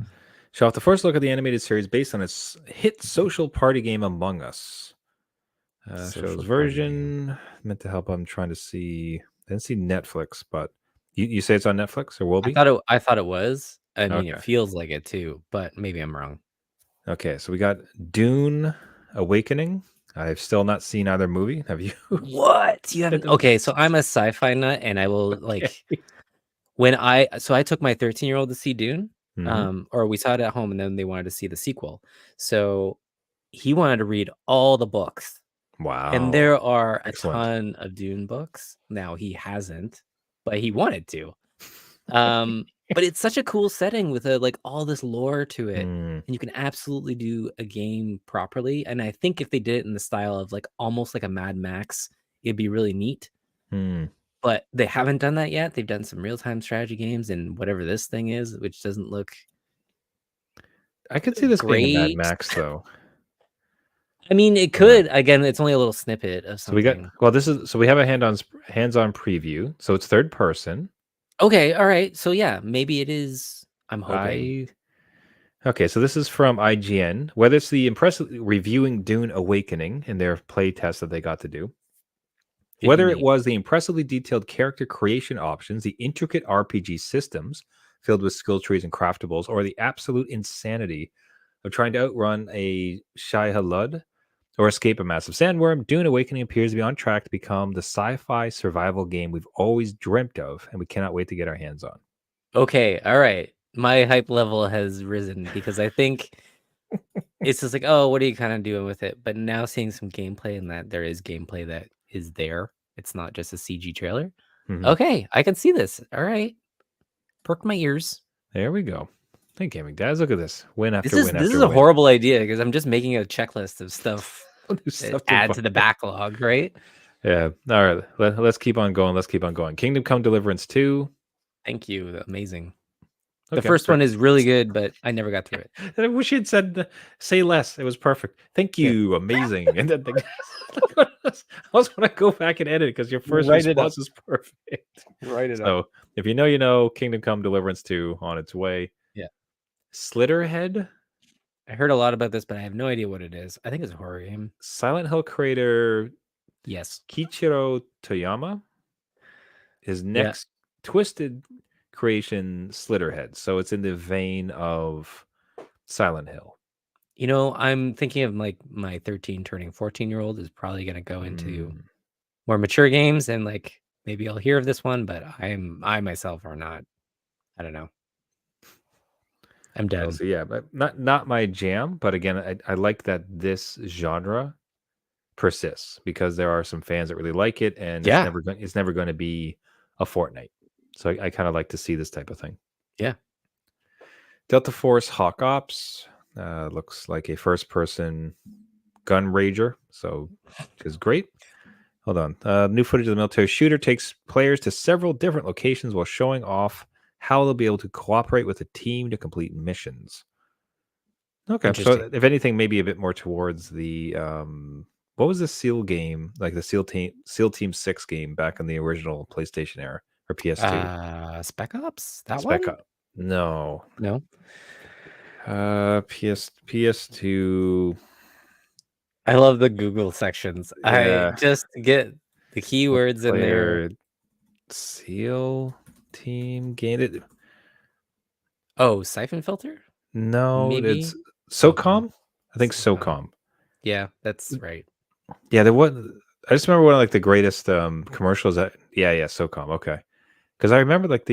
Show off the first look at the animated series based on its hit social party game Among Us. Shows version meant to help. I'm trying to see. I didn't see Netflix, but you say it's on Netflix or will be? I thought it was. I mean, it feels like it too, but maybe I'm wrong. Okay, so we got Dune Awakening. I've still not seen either movie. Have you? What? You haven't? Okay, so I'm a sci-fi nut, and I will like when I took my 13-year-old to see Dune. Or we saw it at home, and then they wanted to see the sequel. So he wanted to read all the books. Wow. And there are a ton of Dune books. Now he hasn't, but he wanted to. But it's such a cool setting with like all this lore to it. And you can absolutely do a game properly. And I think if they did it in the style of like almost like a Mad Max, it'd be really neat. But they haven't done that yet. They've done some real-time strategy games and whatever this thing is, which doesn't look. I could see this being a Mad Max, though. I mean, it could. Again, it's only a little snippet of something. We have a hands-on preview, so it's third person. Okay, all right. So yeah, maybe it is. I'm hoping. Okay, so this is from IGN. Whether it's the impressive reviewing Dune Awakening in their play test that they got to do. Whether it was the impressively detailed character creation options, the intricate RPG systems filled with skill trees and craftables, or the absolute insanity of trying to outrun a Shai-Hulud or escape a massive sandworm, Dune Awakening appears to be on track to become the sci-fi survival game we've always dreamt of, and we cannot wait to get our hands on. Okay, all right. My hype level has risen because I think it's just like, oh, what are you kind of doing with it? But now seeing some gameplay and that there is gameplay that is there. It's not just a CG trailer. Okay, I can see this. All right. Perk my ears. There we go. Hey, Gaming Dads, look at this. Win after win after win. This is a horrible idea because I'm just making a checklist of stuff to add to the backlog, right? Yeah. All right. Let's keep on going. Kingdom Come Deliverance 2. Thank you. Amazing. The first one is really good, but I never got through it. I wish you'd said say less. It was perfect. Thank you. Yeah. Amazing. And then I was going to go back and edit because your first response is perfect. Write it up. So if you know, Kingdom Come Deliverance 2 on its way. Yeah. Slitterhead. I heard a lot about this, but I have no idea what it is. I think it's a horror game. Silent Hill creator. Yes. Kiichiro Toyama. His next twisted creation, Slitterhead. So it's in the vein of Silent Hill. You know, I'm thinking of like my 13 turning 14-year-old is probably going to go into more mature games, and like maybe I'll hear of this one, but I myself are not. I don't know. I'm done. So yeah, but not my jam. But again, I like that this genre persists because there are some fans that really like it, and it's never going to be a Fortnite. So I kind of like to see this type of thing. Yeah. Delta Force Hawk Ops looks like a first-person gun rager, so which is great. Hold on. New footage of the military shooter takes players to several different locations while showing off how they'll be able to cooperate with a team to complete missions. Okay, so if anything, maybe a bit more towards the what was the SEAL game, like the SEAL Team 6 game back in the original PlayStation era or PS2? Spec Ops? Spec Ops? No. PS2. I love the Google sections. I Yeah. just get the keywords in there. Player seal team gained it. Oh, Siphon Filter? No, it's Maybe? Okay. SOCOM. I think SOCOM. SOCOM. Yeah, that's right. Yeah, there was. I just remember one of like the greatest commercials. That yeah, SOCOM. Okay, because I remember like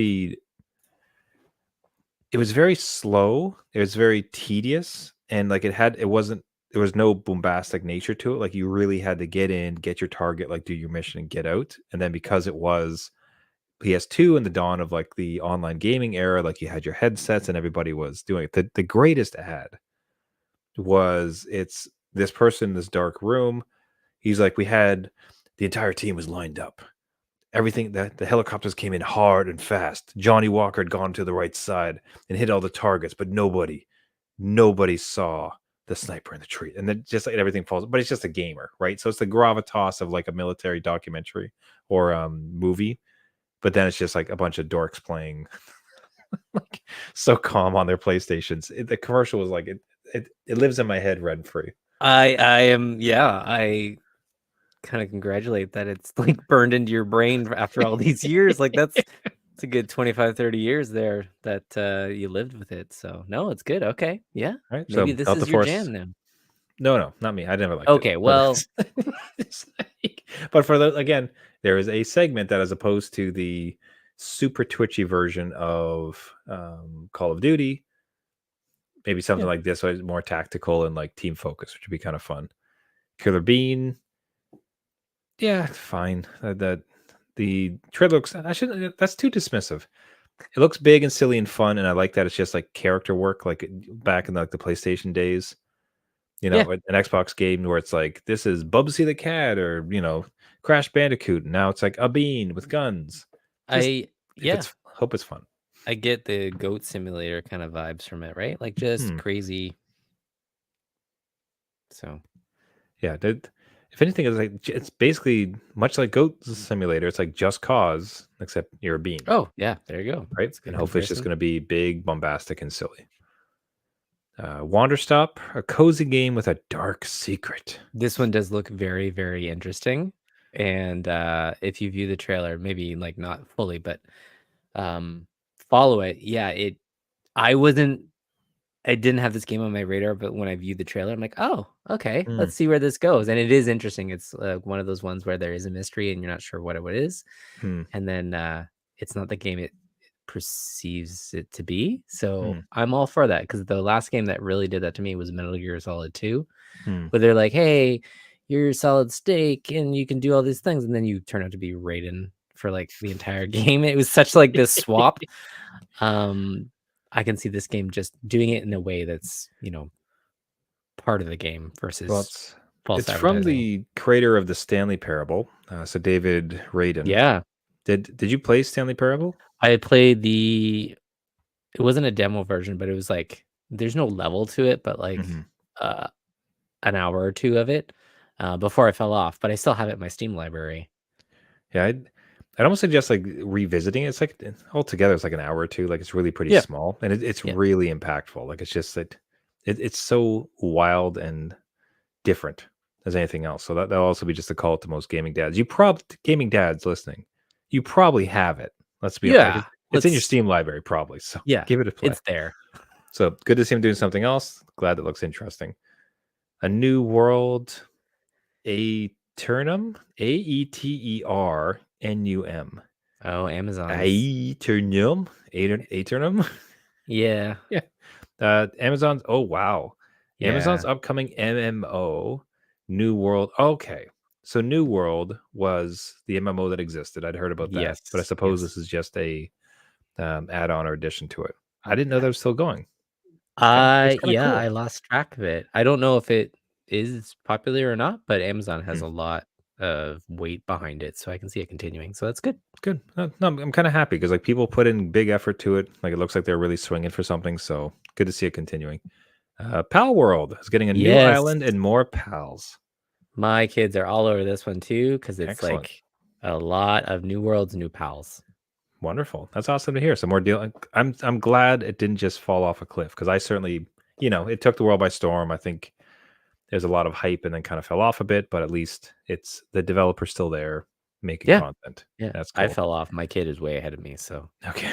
it was very slow. It was very tedious, and like it wasn't. There was no bombastic nature to it. Like you really had to get in, get your target, like do your mission, and get out. And then because it was PS2 and the dawn of like the online gaming era, like you had your headsets and everybody was doing it. The greatest ad was it's this person in this dark room. He's like, we had the entire team was lined up. Everything that the helicopters came in hard and fast. Johnny Walker had gone to the right side and hit all the targets, but nobody saw the sniper in the tree. And then just like everything falls, but it's just a gamer, right? So it's the gravitas of like a military documentary or movie, but then it's just like a bunch of dorks playing like so calm on their PlayStations. The commercial was like it lives in my head rent free. I kind of congratulate that it's like burned into your brain after all these years. Like it's a good 25, 30 years there that you lived with it. So no, it's good. Okay. Yeah. Right. Maybe So this Delta is your Force. jam now. No, not me. I never liked it. Okay, But well, it's but for the again, there is a segment that as opposed to the super twitchy version of Call of Duty, maybe something yeah. like this was more tactical and like team focus, which would be kind of fun. Killer Bean, yeah, fine. That the trailer looks. I should. That's too dismissive. It looks big and silly and fun, and I like that it's just like character work, like back in like the PlayStation days. You know, Yeah. an Xbox game where it's like this is Bubsy the cat or Crash Bandicoot. And now it's like a bean with guns. Just if Yeah. it's hope it's fun. I get the goat simulator kind of vibes from it, right? Like just Hmm. crazy. So Yeah. If anything, it's basically much like Goat Simulator. It's like Just Cause, except you're a bean, oh yeah, there you go. right? That's a good And hopefully it's just comparison. going to be big, bombastic, and silly. Wanderstop, a cozy game with a dark secret. This one does look very, very interesting. And if you view the trailer, maybe like not fully, but follow it. Yeah, I didn't have this game on my radar, but when I viewed the trailer, I'm like, oh, okay, Hmm. let's see where this goes. And it is interesting. It's one of those ones where there is a mystery and you're not sure what it is. Hmm. And then it's not the game it perceives it to be. So Hmm. I'm all for that because the last game that really did that to me was Metal Gear Solid 2, Hmm. where they're like, hey, you're Solid Snake and you can do all these things. And then you turn out to be Raiden for like the entire game. It was such like this swap. I can see this game just doing it in a way that's, part of the game Well, versus it's false it's from advertising. the creator of the Stanley Parable. So David Raden. Yeah. Did you play Stanley Parable? I had played it wasn't a demo version, but it was like there's no level to it, but like Mhm. uh an hour or two of it before I fell off. But I still have it in my Steam library. Yeah, I'd almost suggest like revisiting it. It's like altogether, it's like an hour or two. Like it's really pretty Yeah. small, and it's Yeah. really impactful. Like it's just that it's so wild and different as anything else. So that'll also be just a call to most gaming dads. Gaming dads listening, you probably have it. Let's be honest. Yeah. It's in your Let's Steam library probably. So yeah, give it a play. it's there. So good to see him doing something else. Glad that looks interesting. A New World, Aeternum, Aeternum, Oh, Amazon. Aeternum, Aeternum. Yeah. Yeah. Amazon's. Oh wow, Amazon's Yeah. upcoming MMO, New World. Okay, so New World was the MMO that existed. I'd heard about that, Yes. but I suppose Yes. this is just a add-on or addition to it. I didn't know that was still going. That's kind of Yeah, I cool. lost track of it. I don't know if it is popular or not, but Amazon has Hmm. a lot of weight behind it, so I can see it continuing. So that's good. Good. No, I'm kind of happy because like people put in big effort to it. Like it looks like they're really swinging for something. So good to see it continuing. Pal World is getting a new Yes. island and more pals. My kids are all over this one too because it's Excellent. like a lot of new worlds, new pals. Wonderful. That's awesome to hear. Some more deal. I'm glad it didn't just fall off a cliff because I certainly, it took the world by storm. I think there's a lot of hype and then kind of fell off a bit, but at least it's the developer's still there making Yeah. content. Yeah, That's I cool. fell off. My kid is way ahead of me, so Okay.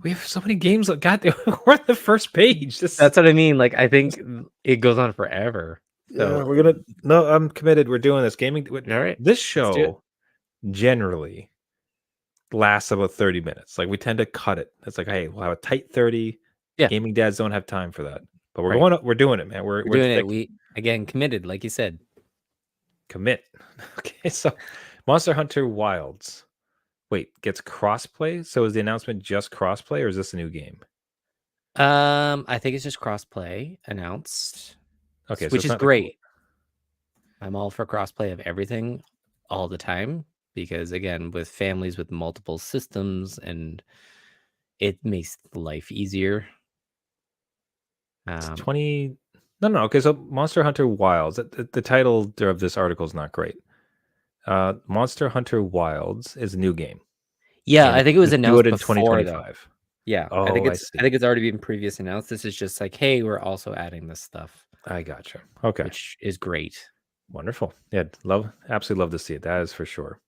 We have so many games that got we're on the first page. that's what I mean. Like, I think it goes on forever. Yeah, So, we're gonna. No, I'm committed. We're doing this. Gaming. all right, This let's do it. show generally lasts about 30 minutes. Like we tend to cut it. It's like, hey, we'll have a tight 30. Yeah. Gaming dads don't have time for that. But we're Right. going. We're doing it, man. We're doing thick. it. We again committed, like you said. Commit. Okay, so Monster Hunter Wilds. Wait, gets crossplay. So is the announcement just crossplay, or is this a new game? I think it's just crossplay announced. Okay, so which it's is not the- great. I'm all for crossplay of everything all the time because again, with families with multiple systems and it makes life easier. It's 20. No. Okay, so Monster Hunter Wilds. The title of this article is not great. Monster Hunter Wilds is a new game. Yeah, and I think it was it's announced due in before, 2025. Yeah, Oh, I think I it's see. I think it's already been previous announced. This is just like, hey, we're also adding this stuff, I gotcha. Okay, which is great. wonderful. Yeah, absolutely love to see it. That is for sure.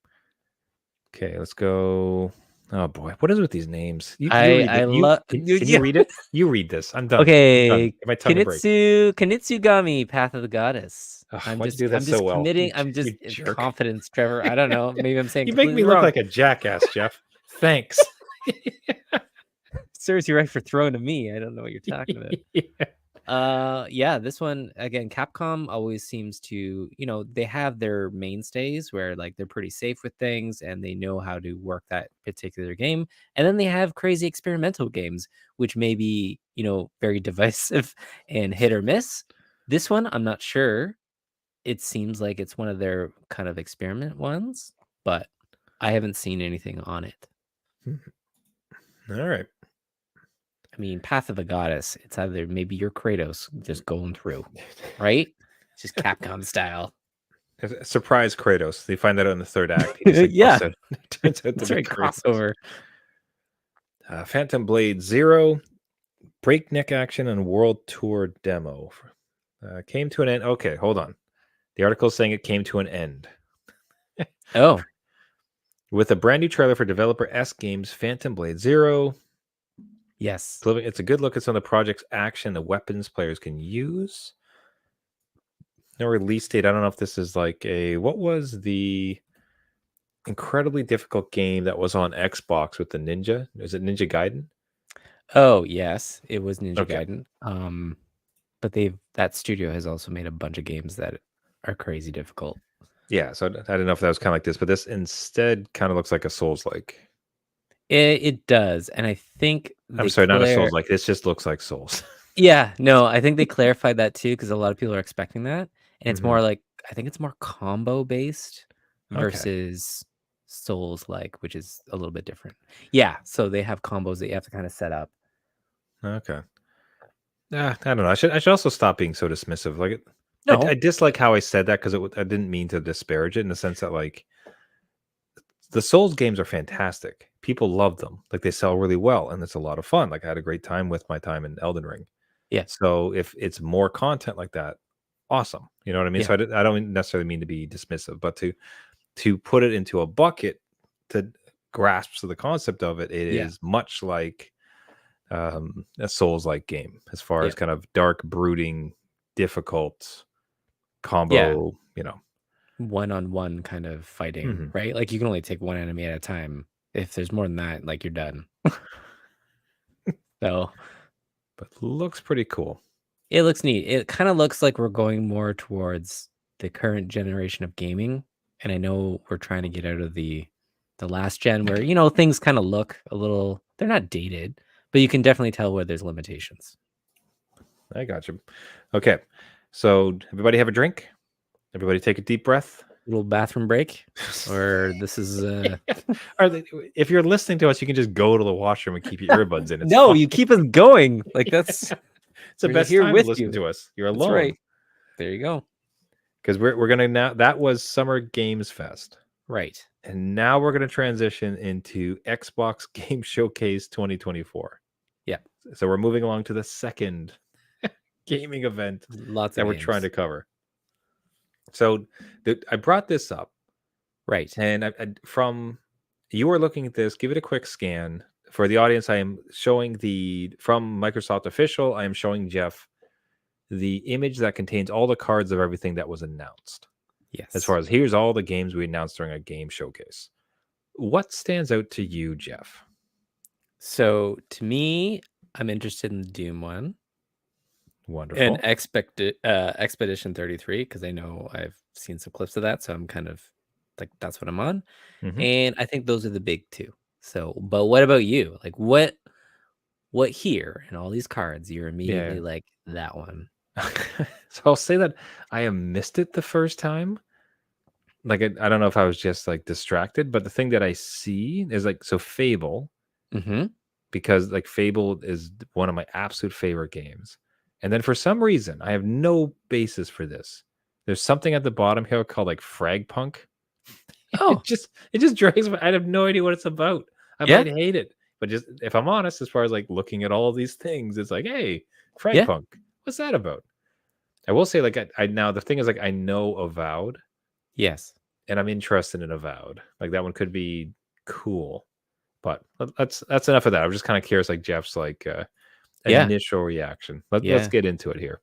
Okay, let's go. Oh boy, what is with these names? I love. Can you read it? You read this. I'm done. Okay, My tongue a break. Kanitsugami, Path of the Goddess. Ugh, I'm why'd you just do that I'm just so well? committing. I'm You just jerk. confidence, Trevor. I don't know. Maybe I'm saying You make me completely look wrong. like a jackass, Jeff. Thanks. Serves you right for throwing to me. I don't know what you're talking about. Yeah. Yeah, this one again, Capcom always seems to, they have their mainstays where like they're pretty safe with things and they know how to work that particular game. And then they have crazy experimental games, which may be, very divisive and hit or miss. This one, I'm not sure. It seems like it's one of their kind of experiment ones, but I haven't seen anything on it. All right. I mean, Path of the Goddess, it's either maybe you're Kratos just going through, right? It's just Capcom style. Surprise Kratos. They find that out in the third act. He just, Yeah. turns out to That's be right, Kratos. crossover. Phantom Blade 0, Breakneck Action, and World Tour demo. Came to an end. Okay, hold on. The article is saying it came to an end. Oh, With a brand new trailer for developer S Games Phantom Blade 0. yes. It's a good look at some of the project's action and weapons players can use. No release date. I don't know if this is like what was the incredibly difficult game that was on Xbox with the ninja? Is it Ninja Gaiden? Oh, yes, it was Ninja Okay. Gaiden. But that studio has also made a bunch of games that are crazy difficult. Yeah, so I didn't know if that was kind of like this, but this instead kind of looks like a Souls-like. It does, and I think I'm sorry, not a Souls-like. This just looks like Souls. Yeah, no, I think they clarified that too because a lot of people are expecting that, and it's more like I think it's more combo based versus Souls-like, which is a little bit different. Yeah, so they have combos that you have to kind of set up. Okay. I don't know. I should also stop being so dismissive. Like, No. I dislike how I said that because I didn't mean to disparage it in the sense that like the Souls games are fantastic. People love them. Like they sell really well, and it's a lot of fun. Like I had a great time with my time in Elden Ring. Yeah. So if it's more content like that, awesome. You know what I mean? Yeah. So I don't necessarily mean to be dismissive, but to put it into a bucket to grasp the concept of it, it is much like a Souls-like game as far as kind of dark, brooding, difficult combo. One-on-one kind of fighting, right? Like you can only take one enemy at a time. If there's more than that, like you're done. So, but looks pretty cool. It looks neat. It kind of looks like we're going more towards the current generation of gaming, and I know we're trying to get out of the last gen where things kind of look a little. They're not dated, but you can definitely tell where there's limitations. I got you. Okay, so everybody have a drink. Everybody take a deep breath. Little bathroom break, or this is. If you're listening to us, you can just go to the washroom and keep your earbuds in. It's no, fine. you keep us going. Like that's. It's the best time to listen to us. You're alone. Right. There you go. Because we're gonna now. That was Summer Games Fest. Right. And now we're gonna transition into Xbox Game Showcase 2024. Yeah. So we're moving along to the second gaming event Lots that of we're trying games. to cover. So I brought this up, Right. and from you are looking at this. Give it a quick scan for the audience. I am showing from Microsoft official. I am showing Jeff the image that contains all the cards of everything that was announced. As far Yes. as here's all the games we announced during a game showcase. What stands out to you, Jeff? So to me, I'm interested in the Doom one and Wonderful. Expedition 33 because I know I've seen some clips of that, so I'm kind of like that's what I'm on. Hmm. And I think those are the big two. So, but what about you? Like what here in all these cards you're Yeah. immediately like that one? So I'll say that I have missed it the first time. Like I don't know if I was just like distracted, but the thing that I see is like so Fable, Mm-hmm. because like Fable is one of my absolute favorite games. And then for some reason, I have no basis for this. There's something at the bottom here called like Frag Punk. Oh, It just drags me. I have no idea what it's about. I yeah, might hate it, but just if I'm honest, as far as like looking at all of these things, it's like, hey, Frag yeah, Punk, what's that about? I will say, like, I now the thing is, like, I know Avowed, yes, and I'm interested in Avowed. Like that one could be cool, but that's enough of that. I'm just kind of curious, like Jeff's like yeah, initial reaction. Let's yeah. get into it here.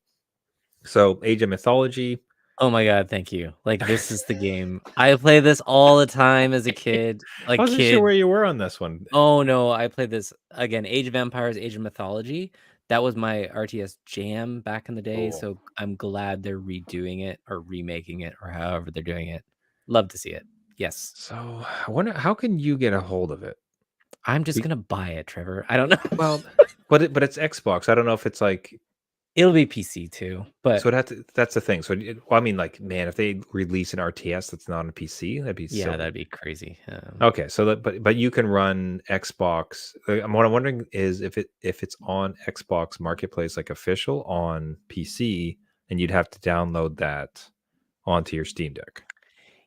So, Age of Mythology. Oh my God, thank you. Like this is the game. I played this all the time as a kid. I Like wasn't sure kid. where you were on this one. Oh no, I played this again, Age of Empires, Age of Mythology. That was my RTS jam back in the day, Cool. so I'm glad they're redoing it or remaking it or however they're doing it. Love to see it. Yes. So, I wonder how can you get a hold of it? I'm just Be- gonna buy it, Trevor. I don't know. well, but it's Xbox. I don't know if it's like It'll be PC too, so but it had to. That's the thing. So, well, I mean, like, man, if they release an RTS that's not on PC, that'd be yeah, silly. that'd be crazy. Okay, so that but you can run Xbox. What I'm wondering is if it's on Xbox Marketplace like official on PC, and you'd have to download that onto your Steam Deck.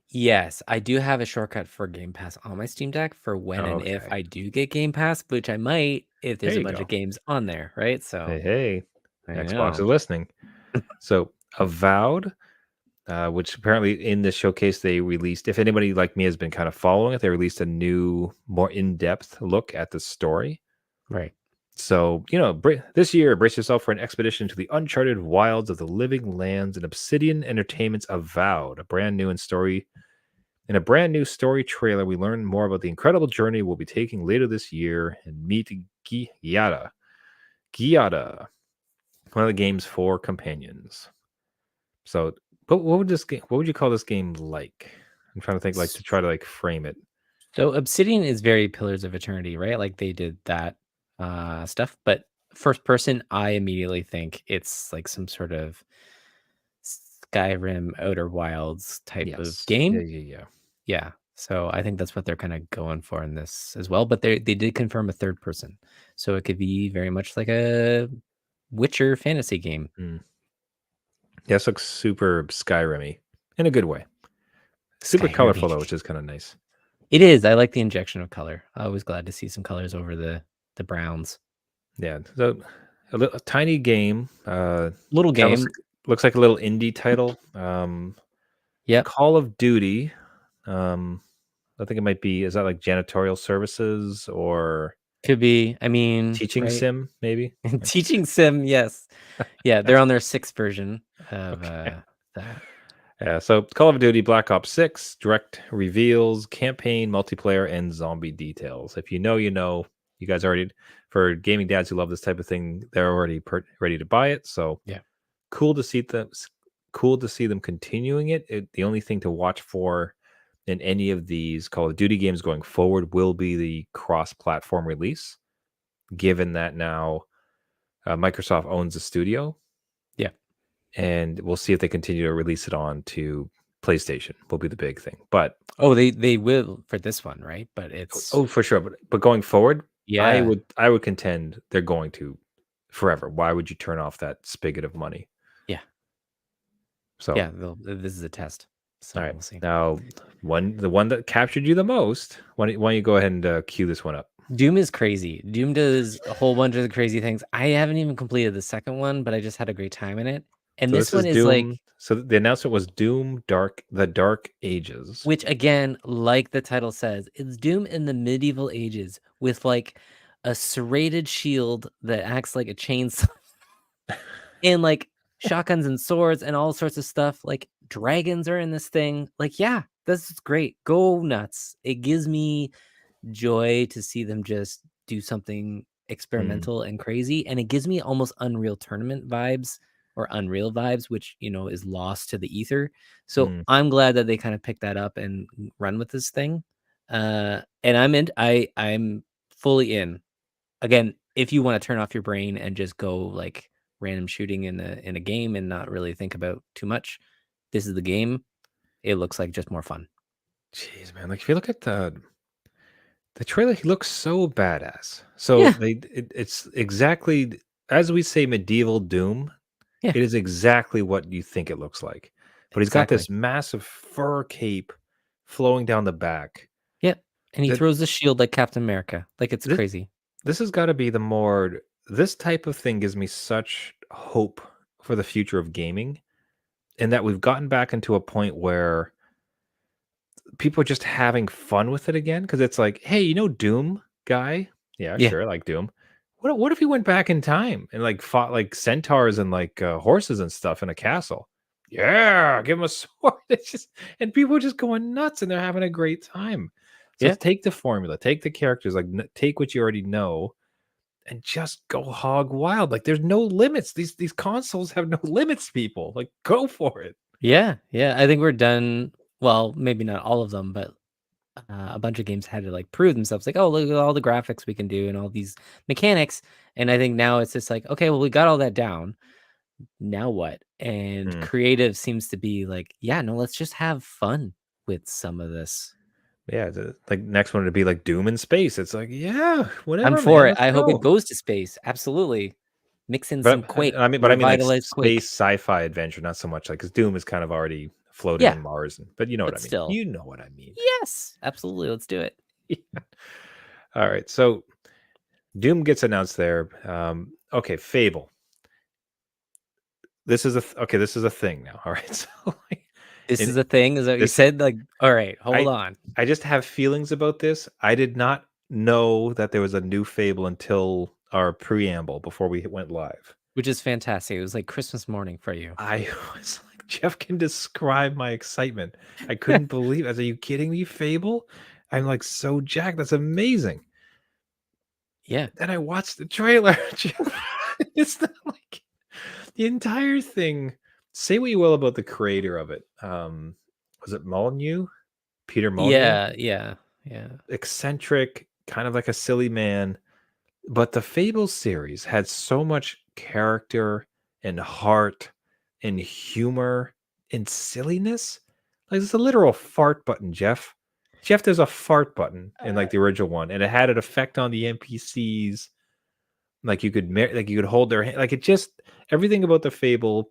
Yes, I do have a shortcut for Game Pass on my Steam Deck for when and if Okay, I do get Game Pass, which I might if there there's a you bunch of go. games on there, right? So Hey, I Xbox is know. listening. So Avowed, which apparently in this showcase they released. If anybody like me has been kind of following it, they released a new, more in-depth look at the story. Right. So, this year, brace yourself for an expedition to the uncharted wilds of the living lands and Obsidian Entertainment's Avowed, a brand new story. In a brand new story trailer, we learn more about the incredible journey we'll be taking later this year and meet Giada. Giada, one of the game's 4 companions. So, but what would you call this game like? I'm trying to think, like, to try to like frame it. So Obsidian is very Pillars of Eternity, right? Like they did that stuff, but first person, I immediately think it's like some sort of Skyrim Outer Wilds type of Yes. Yeah, game. yeah, yeah. Yeah. So I think that's what they're kind of going for in this as well. But they did confirm a third person. So it could be very much like a Witcher fantasy game. Mm. Yeah, this looks super Skyrim-y in a good way. Super Skyrim. colorful though, which is kind of nice. It is. I like the injection of color. I was glad to see some colors over the browns. Yeah, so a tiny game. Little Kind of game. looks like a little indie title. Yep. Call of Duty. I think it might be. Is that like janitorial services or Could be. I mean, teaching right? sim? Maybe. Teaching sim, yes. Yeah, they're That's on their 6th version of okay. that. Yeah. So Call of Duty Black Ops 6 direct reveals, campaign, multiplayer, and zombie details. If you know, you know. You guys already, for gaming dads who love this type of thing, they're already ready to buy it. So Yeah. cool to see them. Cool to see them continuing it. The only thing to watch for in any of these Call of Duty games going forward will be the cross-platform release, given that now Microsoft owns the studio, Yeah. and we'll see if they continue to release it on to PlayStation. Will be the big thing. But Oh, they will for this one, right? But it's oh, for sure. But going forward, yeah. I would contend they're going to forever. Why would you turn off that spigot of money? Yeah. So, Yeah, this is a test. all So right. we'll see. Now, the one that captured you the most. Why don't you go ahead and cue this one up? Doom is crazy. Doom does a whole bunch of the crazy things. I haven't even completed the second one, but I just had a great time in it. And So this this is one is like, Doom. So the announcement was Doom the Dark Ages. which again, like the title says, it's Doom in the medieval ages with like a serrated shield that acts like a chainsaw and like shotguns and swords and all sorts of stuff. Like dragons are in this thing. Like, yeah, this is great. Go nuts. It gives me joy to see them just do something Mm, experimental and crazy. And it gives me almost Unreal Tournament vibes or Unreal vibes, which, you know, is lost to the ether. So mm. I'm glad that they kind of picked that up and run with this thing. And I'm fully in. Again, if you want to turn off your brain and just go like random shooting in a game and not really think about too much, this is the game. It looks like just more fun. Jeez, man. Like if you look at the trailer, he looks so badass. So Yeah, it's exactly as we say medieval Doom. yeah, It is exactly what you think it looks like. But he's got exactly. this massive fur cape flowing down the back. Yep, and he That throws the shield like Captain America, like it's this crazy. this has got to be the more this type of thing gives me such hope for the future of gaming, and that we've gotten back into a point where people are just having fun with it again because it's like, hey, Doom guy? Yeah, Yeah, sure, I like Doom. What if he went back in time and like fought like centaurs and like horses and stuff in a castle? Yeah, give him a sword. It's just and people are just going nuts and they're having a great time. So yeah, take the formula, take the characters, like take what you already know, and just go hog wild. Like there's no limits. These consoles have no limits. People like go for it. yeah, yeah. I think we're done. Well, maybe not all of them, but a bunch of games had to like prove themselves. Like, oh, look at all the graphics we can do and all these mechanics. And I think now it's just like, okay, well, we got all that down. Now what? And Mm. creative seems to be like, yeah, no, let's just have fun with some of this. Yeah, like next one to be like Doom in space. It's like, yeah, I'm whatever, for man. it. Let's I hope it go. goes to space. Absolutely. Mix in some But Quake, I mean like revitalize space Quake. sci-fi adventure, not so much like because Doom is kind of already floating Yeah, on Mars, but you know what but I mean. still. You know what I mean. Yes, absolutely. Let's do it. All right, so Doom gets announced there. Okay, Fable. This is okay. This is a thing now. All right, so like, This and is a thing. Is that what you this said? Like, all right, hold I on. I just have feelings about this. I did not know that there was a new Fable until our preamble before we went live. Which is fantastic. It was like Christmas morning for you. I was like, Jeff can describe my excitement. I couldn't believe it. I was, are you kidding me, Fable? I'm like so jacked. That's amazing. Yeah. Then I watched the trailer. Jeff. It's not like the entire thing. Say what you will about the creator of it. Was it Molyneux? Peter Molyneux? Yeah. Yeah. Yeah. Eccentric, kind of like a silly man. But the Fable series had so much character and heart and humor and silliness. Like it's a literal fart button, Jeff. Jeff, there's a fart button in Uh, like the original one, and it had an effect on the NPCs. Like like you could hold their hand. Like it just everything about the Fable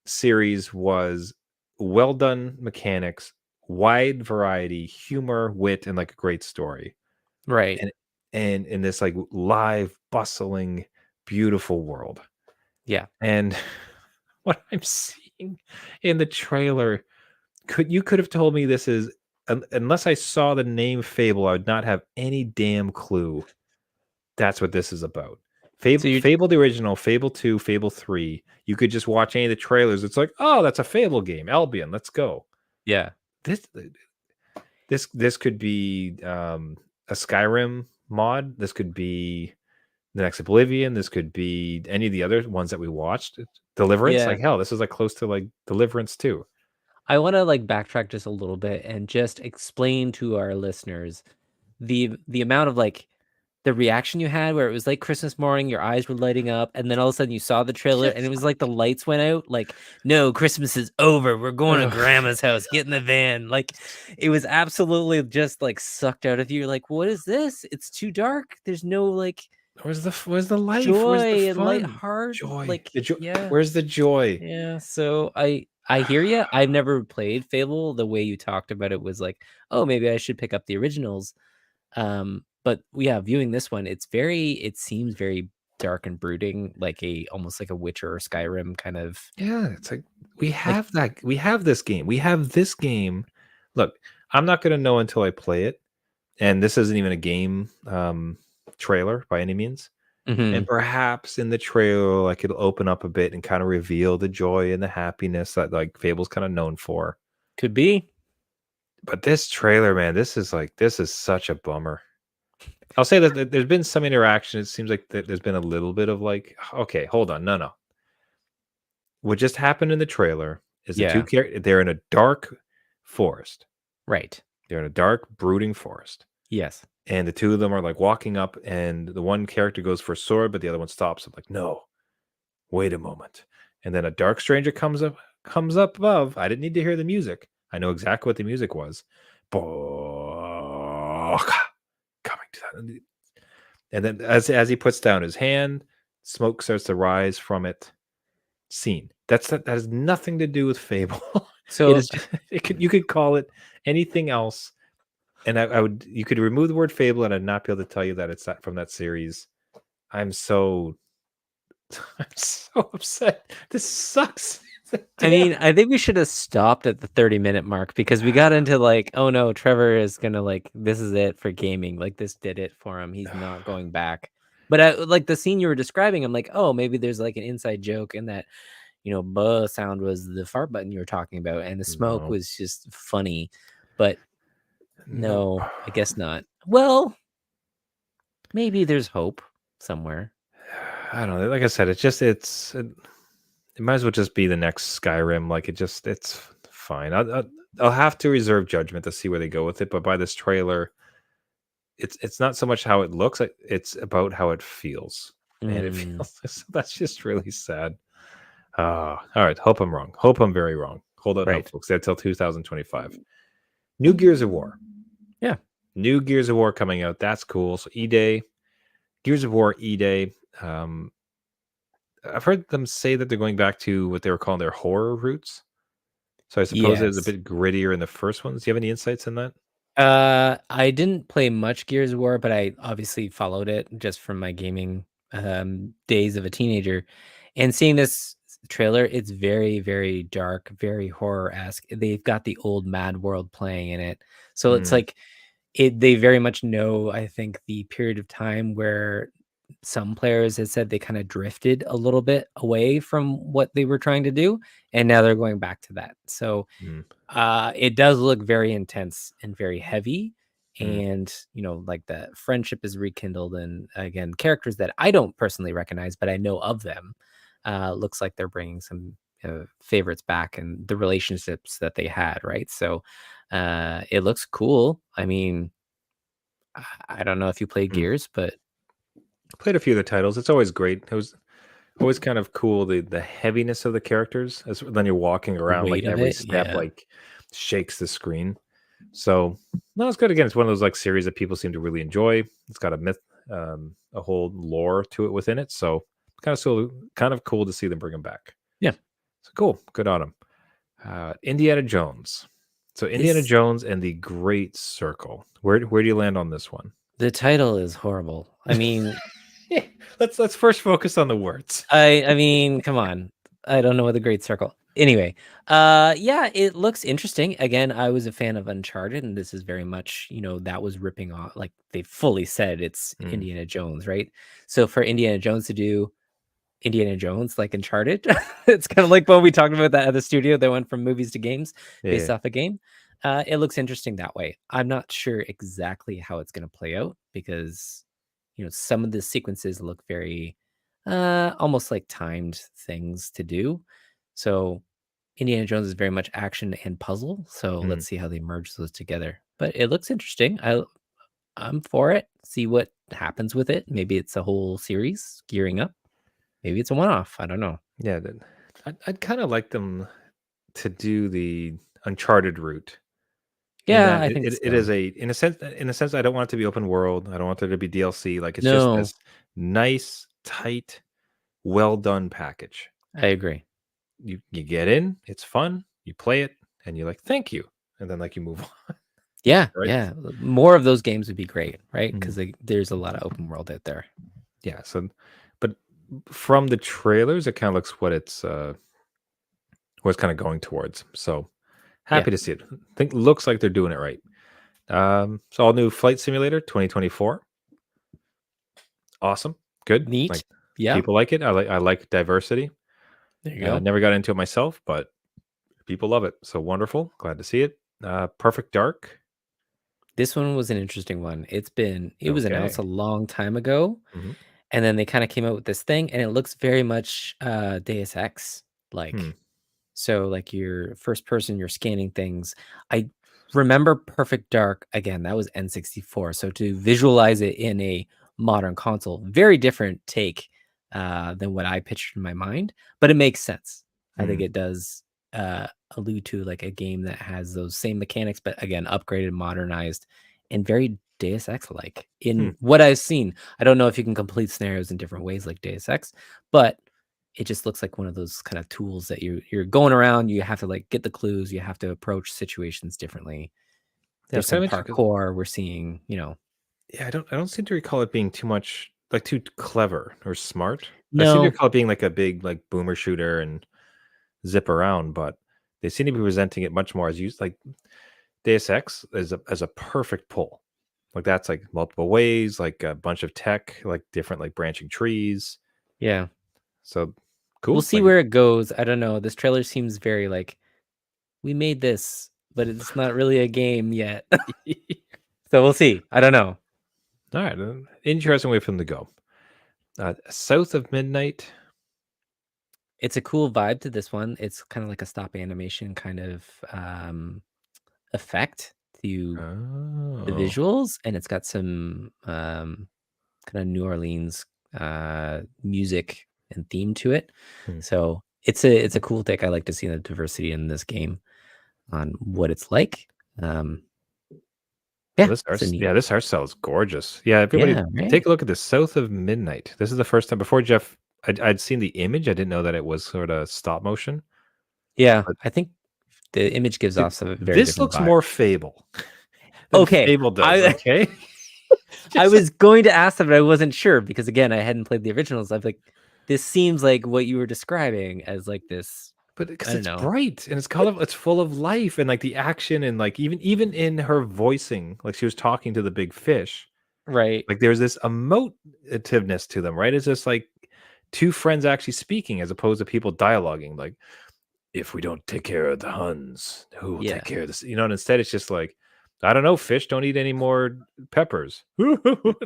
series was well done mechanics, wide variety, humor, wit, and like a great story. right. And in this like live, bustling, beautiful world. Yeah. And what I'm seeing in the trailer, could have told me this is unless I saw the name Fable, I would not have any damn clue that's what this is about. So you Fable the original, Fable 2, Fable 3. You could just watch any of the trailers. It's like, oh, that's a Fable game. Albion, let's go. yeah. This this could be a Skyrim mod. This could be the next Oblivion. This could be any of the other ones that we watched. Deliverance, Yeah. like hell, this is like close to like Deliverance too. I want to like backtrack just a little bit and just explain to our listeners the amount of like the reaction you had where it was like Christmas morning, your eyes were lighting up, and then all of a sudden you saw the trailer and Yes. it was like the lights went out. Like, no, Christmas is over. We're going to Ugh. grandma's house. Get in the van. Like, it was absolutely just like sucked out of you. You're like, what is this? It's too dark. There's no like Where's the life? Where's the joy and light fun? heart. Joy. Like, The joy. yeah, Where's the joy? yeah. So I hear you. I've never played Fable. The way you talked about it was like, oh, maybe I should pick up the originals. but yeah, viewing this one, it seems very dark and brooding, like almost like a Witcher or Skyrim kind of Yeah, it's like like. we have this game. We have this game. Look, I'm not gonna know until I play it, and this isn't even a game trailer by any means. And Mhm. perhaps in the trailer, like it'll open up a bit and kind of reveal the joy and the happiness that like Fable's kind of known for. Could be. But this trailer, man, this is such a bummer. I'll say that there's been some interaction. It seems like there's been a little bit of like, okay, hold on, no. What just happened in the trailer is the two Yeah. characters, they're in a dark forest. Right. They're in a dark, brooding forest. Yes. And the two of them are like walking up, and the one character goes for a sword, but the other one stops him, like, no, wait a moment. And then a dark stranger comes up above. I didn't need to hear the music. I know exactly what the music was. Coming to that. And then as he puts down his hand, smoke starts to rise from it. Scene. That has nothing to do with Fable. It So is just, you could call it anything else, and I would you could remove the word Fable, and I'd not be able to tell you that it's that from that series. I'm so I'm so upset. This sucks. I Damn. mean, I think we should have stopped at the 30-minute mark because we got into like, oh no, Trevor is gonna like this is it for gaming. Like this did it for him. He's not going back. But I like the scene you were describing, I'm like, oh, maybe there's like an inside joke in that, buh sound was the fart button you were talking about, and the smoke No. was just funny. But Nope. no, I guess not. Well, maybe there's hope somewhere. I don't know. Like I said, it might as well just be the next Skyrim. Like it's fine. I'll have to reserve judgment to see where they go with it. But by this trailer, it's not so much how it looks. It's about how it feels, and it Mm, feels that's just really sad. All right. Hope I'm wrong. Hope I'm very wrong. Hold out hope, right. folks. Until 2025. New Gears of War. Yeah. New Gears of War coming out. That's cool. So E-Day, Gears of War E-Day. I've heard them say that they're going back to what they were calling their horror roots. So I suppose it was a Yes. bit grittier in the first ones. Do you have any insights in that? I didn't play much Gears of War, but I obviously followed it just from my gaming days of a teenager. And seeing this trailer, it's very, very dark, very horror-esque. They've got the old Mad World playing in it. So it's Mm, like they very much know, I think, the period of time where some players had said they kind of drifted a little bit away from what they were trying to do, and now they're going back to that. So mm, it does look very intense and very heavy. mm, And, like the friendship is rekindled. And again, characters that I don't personally recognize, but I know of them, looks like they're bringing some favorites back and the relationships that they had. Right. So it looks cool. I mean, I don't know if you played mm. Gears, but Played a few of the titles. It's always great. It was always kind of cool the heaviness of the characters as then you're walking the around like weight of every it. step Yeah. like shakes the screen. So no, it's good. Again, it's one of those like series that people seem to really enjoy. It's got a a whole lore to it within it. So kind of cool to see them bring them back. Yeah. So cool. Good on them. Indiana Jones. So Indiana This, Jones and the Great Circle. Where do you land on this one? the title is horrible. I mean, Let's first focus on the words. I mean, come on. I don't know what the Great Circle. Anyway, yeah, it looks interesting. Again, I was a fan of Uncharted, and this is very much, that was ripping off. Like they fully said, it's Mm, Indiana Jones, right? So for Indiana Jones to do Indiana Jones like Uncharted, it's kind of like when we talked about that other studio that went from movies to games based yeah. off a game. It looks interesting that way. I'm not sure exactly how it's going to play out because some of the sequences look very almost like timed things to do. So Indiana Jones is very much action and puzzle. So Mm. let's see how they merge those together. But it looks interesting. I'm for it. See what happens with it. Maybe it's a whole series gearing up. Maybe it's a one-off. I don't know. Yeah, I'd kind of like them to do the Uncharted route. In Yeah, that I think it is so. in a sense, I don't want it to be open world. I don't want there to be DLC. Like it's just No, this nice, tight, well done package. I agree. You get in, it's fun, you play it, and you're like, thank you. And then like you move on. Yeah, right? yeah. More of those games would be great, right? Mhm. Because there's a lot of open world out there. Yeah. So, but from the trailers, it kind of looks what it's kind of going towards. So Yeah, happy to see it. Think looks like they're doing it right. So all new Flight Simulator 2024. Awesome. Good. Like neat. Yeah, people like it. I like diversity. there you go. Never got into it myself, but people love it. So wonderful. Glad to see it. Perfect Dark. This one was an interesting one. It was announced Okay. a long time ago, Hmm. and then they kind of came out with this thing, and it looks very much Deus Ex Hmm. like. So like your first person, you're scanning things. I remember Perfect Dark again. That was N64. So to visualize it in a modern console, very different take than what I pictured in my mind, but it makes sense. I think Hmm. it does uh, allude to like a game that has those same mechanics, but again, upgraded, modernized, and very Deus Ex like Hmm. in what I've seen. I don't know if you can complete scenarios in different ways like Deus Ex, but it just looks like one of those kind of tools that you're going around, you have to, like, get the clues, you have to approach situations differently. Yeah, There's it's kind some of interesting 'cause, parkour we're seeing, yeah, I don't seem to recall it being too much like too clever or smart. I seem to No. recall it being like a big like boomer shooter and zip around, but they seem to be presenting it much more as used like Deus Ex as a perfect pull. Like that's like multiple ways, like a bunch of tech, like different like branching trees. Yeah. So We'll cool. see Like where it goes, I don't know, this trailer seems very, like, "We made this, but it's not really a game yet." So we'll see, I don't know. all right, interesting way for them to go. South of Midnight. It's a cool vibe to this one, it's kinda like a stop animation kind of, effect to the Oh, visuals, and it's got some, kinda New Orleans, music and theme to it. hmm. So, it's a cool take. I like to see the diversity in this game on what it's like. Um, Well, yeah, it's a neat. this art style is gorgeous. Yeah, everybody Yeah, right? take a look at the South of Midnight. This is the first time before Jeff. I'd seen the image. I didn't know that it was sort of stop motion. Yeah, But I think the image gives dude, off a very this different looks vibe. more Fable than Okay, Fable does. I Okay, I just like, was going to ask that, but I wasn't sure because, again, I hadn't played the originals. I'm like, this seems like what you were describing as, like, this but I because don't it's know. bright and it's colorful, it's full of life and like the action and like even in her voicing, like she was talking to the big fish. Right. Like there's this emotiveness to them, right? It's just like two friends actually speaking as opposed to people dialoguing. Like if we don't take care of the Huns, who will take Yeah. care of this? You know, and instead it's just like, I don't know, fish don't eat any more peppers.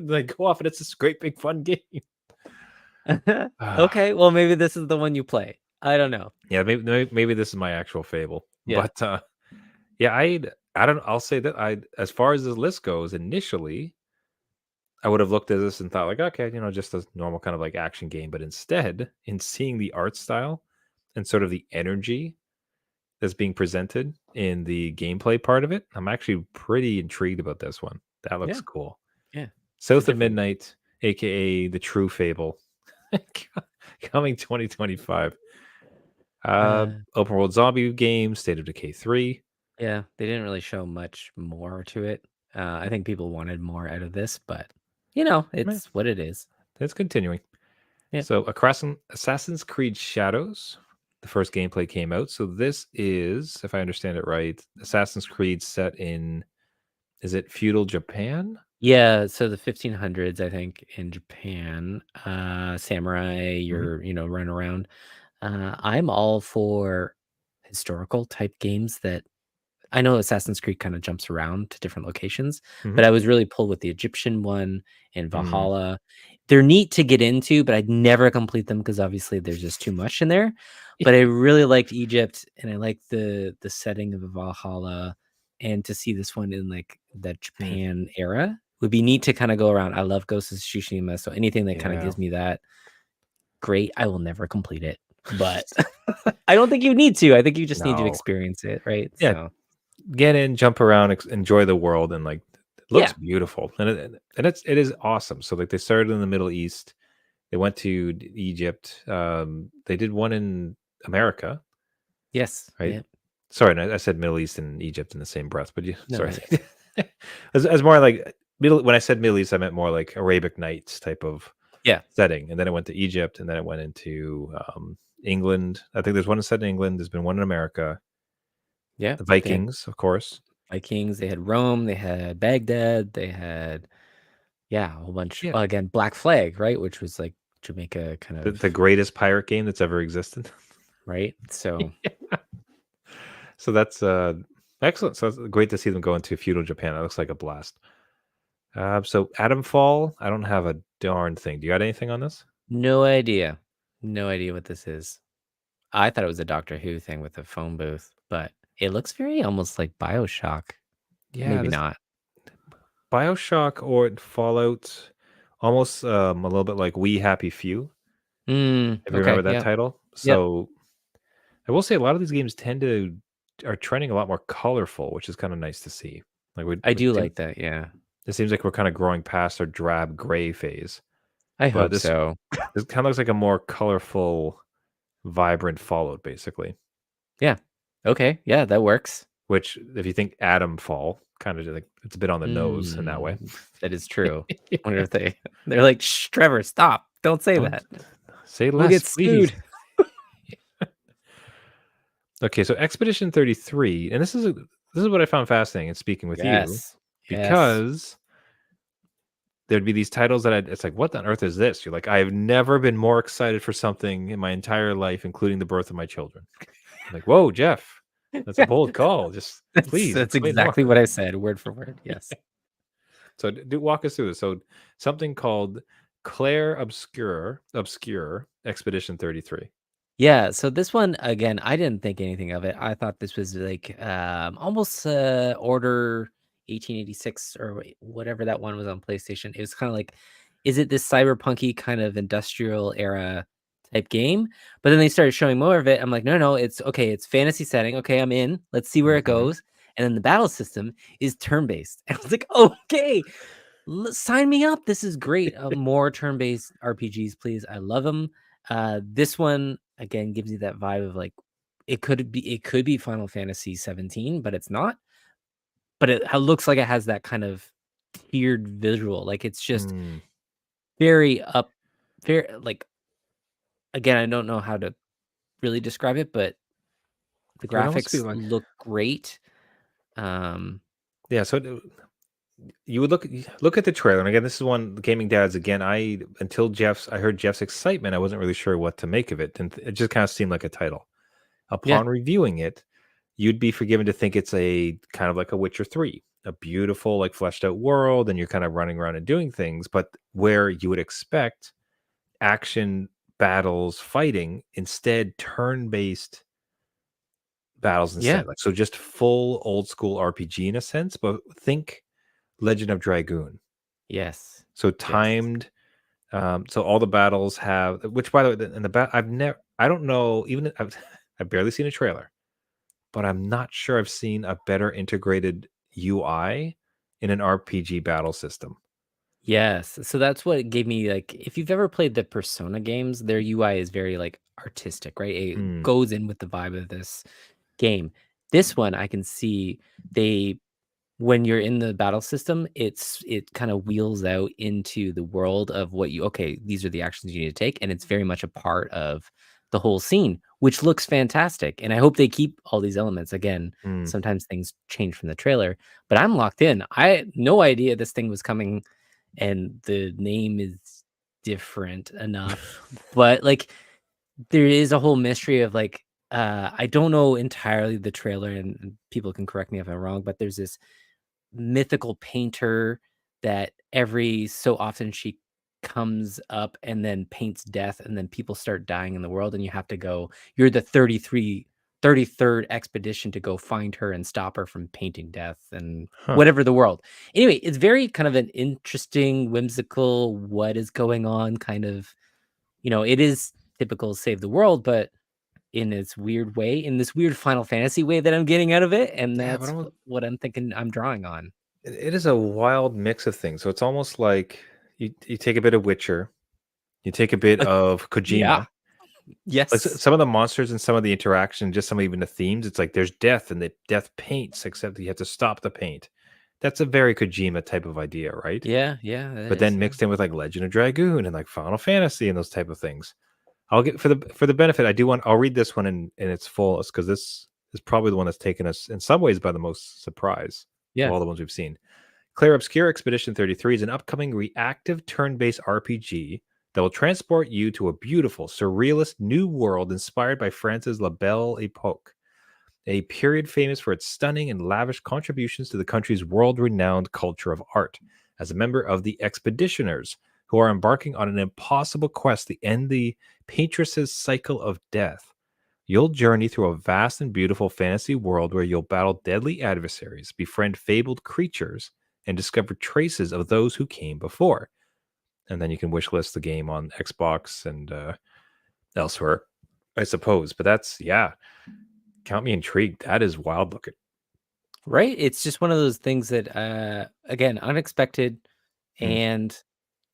Like go off and it's this great big fun game. Ah, Okay, well, maybe this is the one you play. I don't know. yeah, maybe this is my actual fable. Yeah. But yeah, I don't I'll say that I as far as the list goes, initially, I would have looked at this and thought like, okay, just a normal kind of like action game. But instead, in seeing the art style and sort of the energy that's being presented in the gameplay part of it, I'm actually pretty intrigued about this one. That looks Yeah. cool. Yeah. It's a South of different Midnight, aka the True Fable, coming 2025. uh, Open world zombie game, State of Decay 3. yeah, they didn't really show much more to it. I think people wanted more out of this, but, Meh, it's what it is. it's continuing. Yeah. So, Assassin's Creed Shadows, the first gameplay came out. So, this is, if I understand it right, Assassin's Creed set in, is it feudal Japan? Yeah, so the 1500s, I think, in Japan, samurai, Mhm, run around. I'm all for historical type games that I know Assassin's Creed kinda jumps around to different locations, mhm, but I was really pulled with the Egyptian one and mm. Valhalla. They're neat to get into, but I'd never complete them because obviously there's just too much in there. But I really liked Egypt, and I liked the setting of Valhalla, and to see this one in, like, that Mm, Japan era would be neat to kinda go around. I love Ghost of Tsushima, so anything that kinda yeah. gives me that, great. I will never complete it, but I don't think you need to. I think you just need to No. experience it, right? Yeah, So, get in, jump around, enjoy the world, and like it looks yeah. beautiful, and it is awesome. So like they started in the Middle East, they went to Egypt, they did one in America, Yes. right? Yeah. Sorry, no, I said Middle East and Egypt in the same breath, but you No, sorry. yeah. as more like middle. When I said Middle East, I meant more like Arabic Nights type of Yeah. setting, and then it went to Egypt, and then it went into England. I think there's one set in England. There's been one in America. Yeah. The They had Vikings, of course. Vikings, they had Rome, they had Baghdad, they had a whole bunch. Yeah, Well, again, Black Flag, right? Which was like Jamaica kind the of, greatest pirate game that's ever existed. right? So So that's excellent. So it's great to see them go into feudal Japan. That looks like a blast. So Atomfall, I don't have a darn thing. Do you got anything on this? no idea. No idea what this is. I thought it was a Doctor Who thing with a phone booth, but it looks very almost like BioShock. Yeah, Maybe this not. BioShock or Fallout, almost a little bit like We Happy Few, if you Okay. remember that Yep. title. Yep. So I will say a lot of these games are trending a lot more colorful, which is kind of nice to see. Like I do like that. Yeah. it seems like we're kind of growing past our drab gray phase, I but hope so. this kind of looks like a more colorful, vibrant Fallout, basically. Yeah. Okay. Yeah, that works. Which, if you think Atom Fall, kind of like it's a bit on the nose in that way. That is true. I wonder if they're like, shh, Trevor, stop. Don't say Don't that. say We'll less, get please. sued. Okay, so Expedition 33, and this is what I found fascinating in speaking with you, Yes. because there'd be these titles that it's like, what on earth is this? You're like, I've never been more excited for something in my entire life, including the birth of my children. I'm like, whoa, Jeff, that's a bold call. Just please, That's explain more. exactly what I said, word for word. Yes. So do walk us through this. So something called Claire Obscure Expedition 33. Yeah, so this one again, I didn't think anything of it. I thought this was like almost Order 1886 or whatever that one was on PlayStation. It was kind of like, is it this cyberpunky kind of industrial era type game? But then they started showing more of it. I'm like, no, no, it's okay. It's fantasy setting. Okay, I'm in. Let's see where it Mhm. goes. And then the battle system is turn-based. And I was like, okay, sign me up. This is great. More turn-based RPGs, please. I love them. This one again gives you that vibe of like it could be Final Fantasy 17, but it's not. But it looks like it has that kind of tiered visual. Like it's just Mm. very up, very like again. I don't know how to really describe it, but the It would almost be graphics like, look great. Um, yeah. So you would look at the trailer, and again, this is one Gaming Dads. Again, I heard Jeff's excitement, I wasn't really sure what to make of it, and it just kind of seemed like a title. yeah, Upon reviewing it, you'd be forgiven to think it's a kind of like a Witcher 3, a beautiful, like fleshed out world, and you're kind of running around and doing things, but where you would expect action battles, fighting, instead turn-based battles yeah, instead. Like, so just full old school RPG in a sense, but think Legend of Dragoon. yes, So yes, timed. So all the battles have, which by the way, in the I don't know, even I've barely seen a trailer, but I'm not sure I've seen a better integrated UI in an RPG battle system. yes. So that's what it gave me. Like, if you've ever played the Persona games, their UI is very like artistic, right? It Hmm. goes in with the vibe of this game. This one, I can see they when you're in the battle system, it kind of wheels out into the world of what you okay, these are the actions you need to take, and it's very much a part of the whole scene, which looks fantastic. And I hope they keep all these elements. Again, Hmm. sometimes things change from the trailer, but I'm locked in. I had no idea this thing was coming and the name is different enough. But like there is a whole mystery of like I don't know entirely the trailer and people can correct me if I'm wrong, but there's this mythical painter that every so often she comes up and then paints death and then people start dying in the world and you have to go you're the 33rd expedition to go find her and stop her from painting death and Huh. whatever the world. Anyway, it's very kind of an interesting, whimsical, what is going on kind of, it is typical save the world, but in its weird way, in this weird Final Fantasy way that I'm getting out of it, and Yeah, but that's what I'm thinking I'm drawing on. it is a wild mix of things. So it's almost like you take a bit of Witcher, you take a bit of Yeah. Kojima. Like Yes. some of the monsters and some of the interaction, just some even the themes. It's like there's death and the death paints, except that you have to stop the paint. that's a very Kojima type of idea, right? Yeah, that But is, then yeah. mixed in with like Legend of Dragoon and like Final Fantasy and those type of things. I'll get for the benefit. I'll read this one in its fullest because this is probably the one that's taken us in some ways by the most surprise of Yeah. all the ones we've seen. Clair Obscure Expedition 33 is an upcoming reactive turn-based RPG that will transport you to a beautiful, surrealist new world inspired by France's La Belle Epoque, a period famous for its stunning and lavish contributions to the country's world-renowned culture of art. As a member of the Expeditioners, who are embarking on an impossible quest to end the Paintress's cycle of death, you'll journey through a vast and beautiful fantasy world where you'll battle deadly adversaries, befriend fabled creatures, and discover traces of those who came before. And then you can wishlist the game on Xbox and elsewhere, I suppose. But that's, yeah, count me intrigued. That is wild looking. Right? It's just one of those things that, again, unexpected, Hmm. and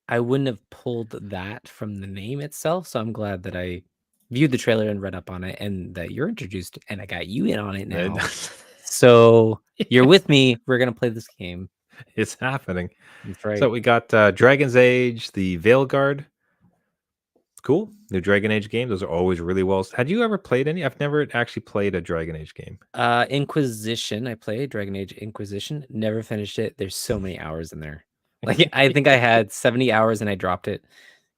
I wouldn't have pulled that from the name itself. So I'm glad that I viewed the trailer and read up on it, and that you're introduced, and I got you in on it now. So you're with me. We're gonna play this game. It's happening. That's right. So we got Dragon's Age, the Veilguard. Cool. New Dragon Age games. Those are always really well. Had you ever played any? I've never actually played a Dragon Age game. Inquisition. I played Dragon Age Inquisition. Never finished it. There's so many hours in there. Like I think I had 70 hours and I dropped it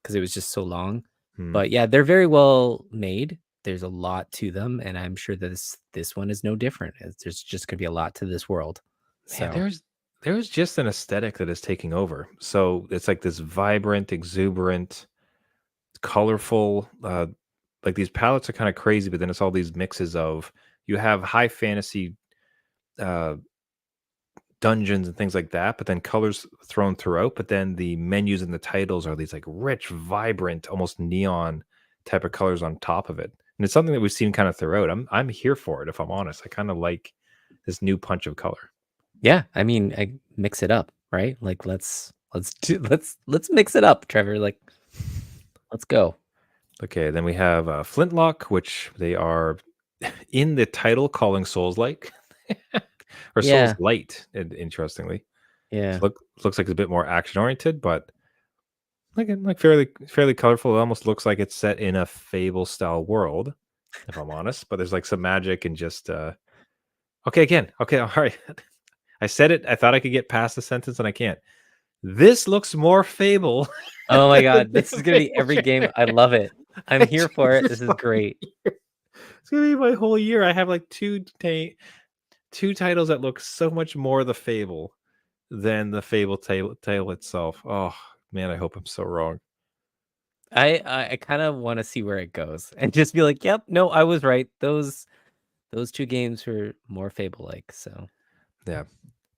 because it was just so long. Hmm. But yeah, they're very well made. There's a lot to them, and I'm sure this one is no different. There's just gonna be a lot to this world. Man, So there's just an aesthetic that is taking over. So it's like this vibrant, exuberant, colorful. Like these palettes are kind of crazy, but then it's all these mixes of you have high fantasy uh, dungeons and things like that, but then colors thrown throughout. But then the menus and the titles are these like rich, vibrant, almost neon type of colors on top of it. And it's something that we've seen kind of throughout. I'm here for it, if I'm honest. I kind of like this new punch of color. yeah, I mean, I mix it up, right? Like let's mix it up, Trevor. Like let's go. Okay, then we have Flintlock, which they are in the title calling Souls like or Souls Yeah, light, interestingly. yeah. Looks like it's a bit more action oriented, but like fairly colorful. It almost looks like it's set in a Fable style world, if I'm honest. But there's like some magic and just okay, again. Okay, all right. I said it. I thought I could get past the sentence and I can't. This looks more Fable. Oh my than god, the this is gonna be Fable every game. game. I love it. I'm here for it. This is Jesus great. It's gonna be my whole year. I have like two titles that look so much more the Fable than the Fable tale itself. Oh man, I hope I'm so wrong. I kind of want to see where it goes and just be like, "Yep, no, I was right. Those two games were more Fable-like." So Yeah,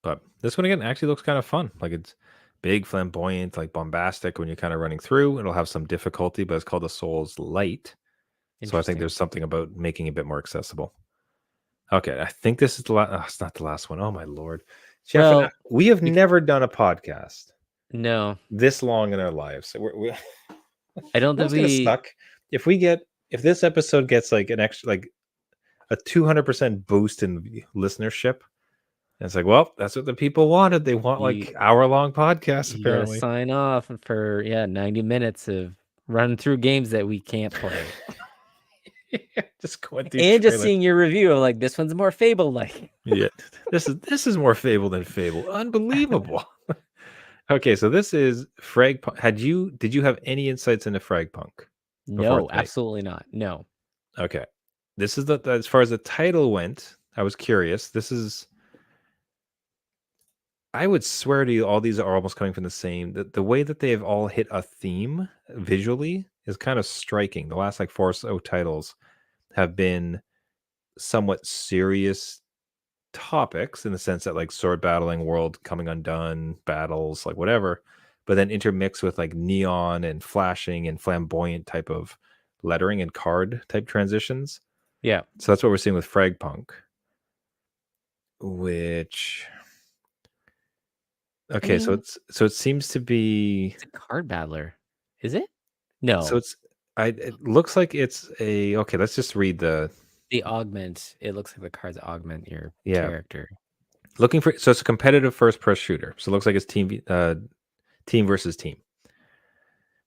but this one again actually looks kind of fun. Like it's big, flamboyant, like bombastic when you're kind of running through. It'll have some difficulty, but it's called the Souls Light. So I think interesting. there's something about making it a bit more accessible. Okay, I think this is the last. It's not the last one. Oh my lord, Jeff and Well, we have you- never done a podcast no, this long in our lives. So we're I don't think that's gonna we. suck if this episode gets like an extra like a 200% boost in listenership. And it's like, well, that's what the people wanted. They want like hour-long podcasts, You gotta apparently. sign off for 90 minutes of running through games that we can't play. Just going through And just trailers. seeing your review of like this one's more Fable-like. Yeah, this is more Fable than Fable. Unbelievable. Okay, so this is Fragpunk. Did you have any insights into Fragpunk before No, tonight? absolutely not. No. Okay, this is the as far as the title went. I was curious. This is. I would swear to you, all these are almost coming from the same. The way that they have all hit a theme visually is kind of striking. The last like four or so titles have been somewhat serious topics in the sense that like sword battling, world coming undone, battles, like whatever, but then intermixed with like neon and flashing and flamboyant type of lettering and card type transitions. Yeah. So that's what we're seeing with Fragpunk, which okay, I mean, so it seems to be it's a card battler. Is it? No. so it looks like it's a okay, let's just read the The augment. It looks like the cards augment your yeah. character. Looking for, so it's a competitive first-person shooter. So it looks like it's team versus team.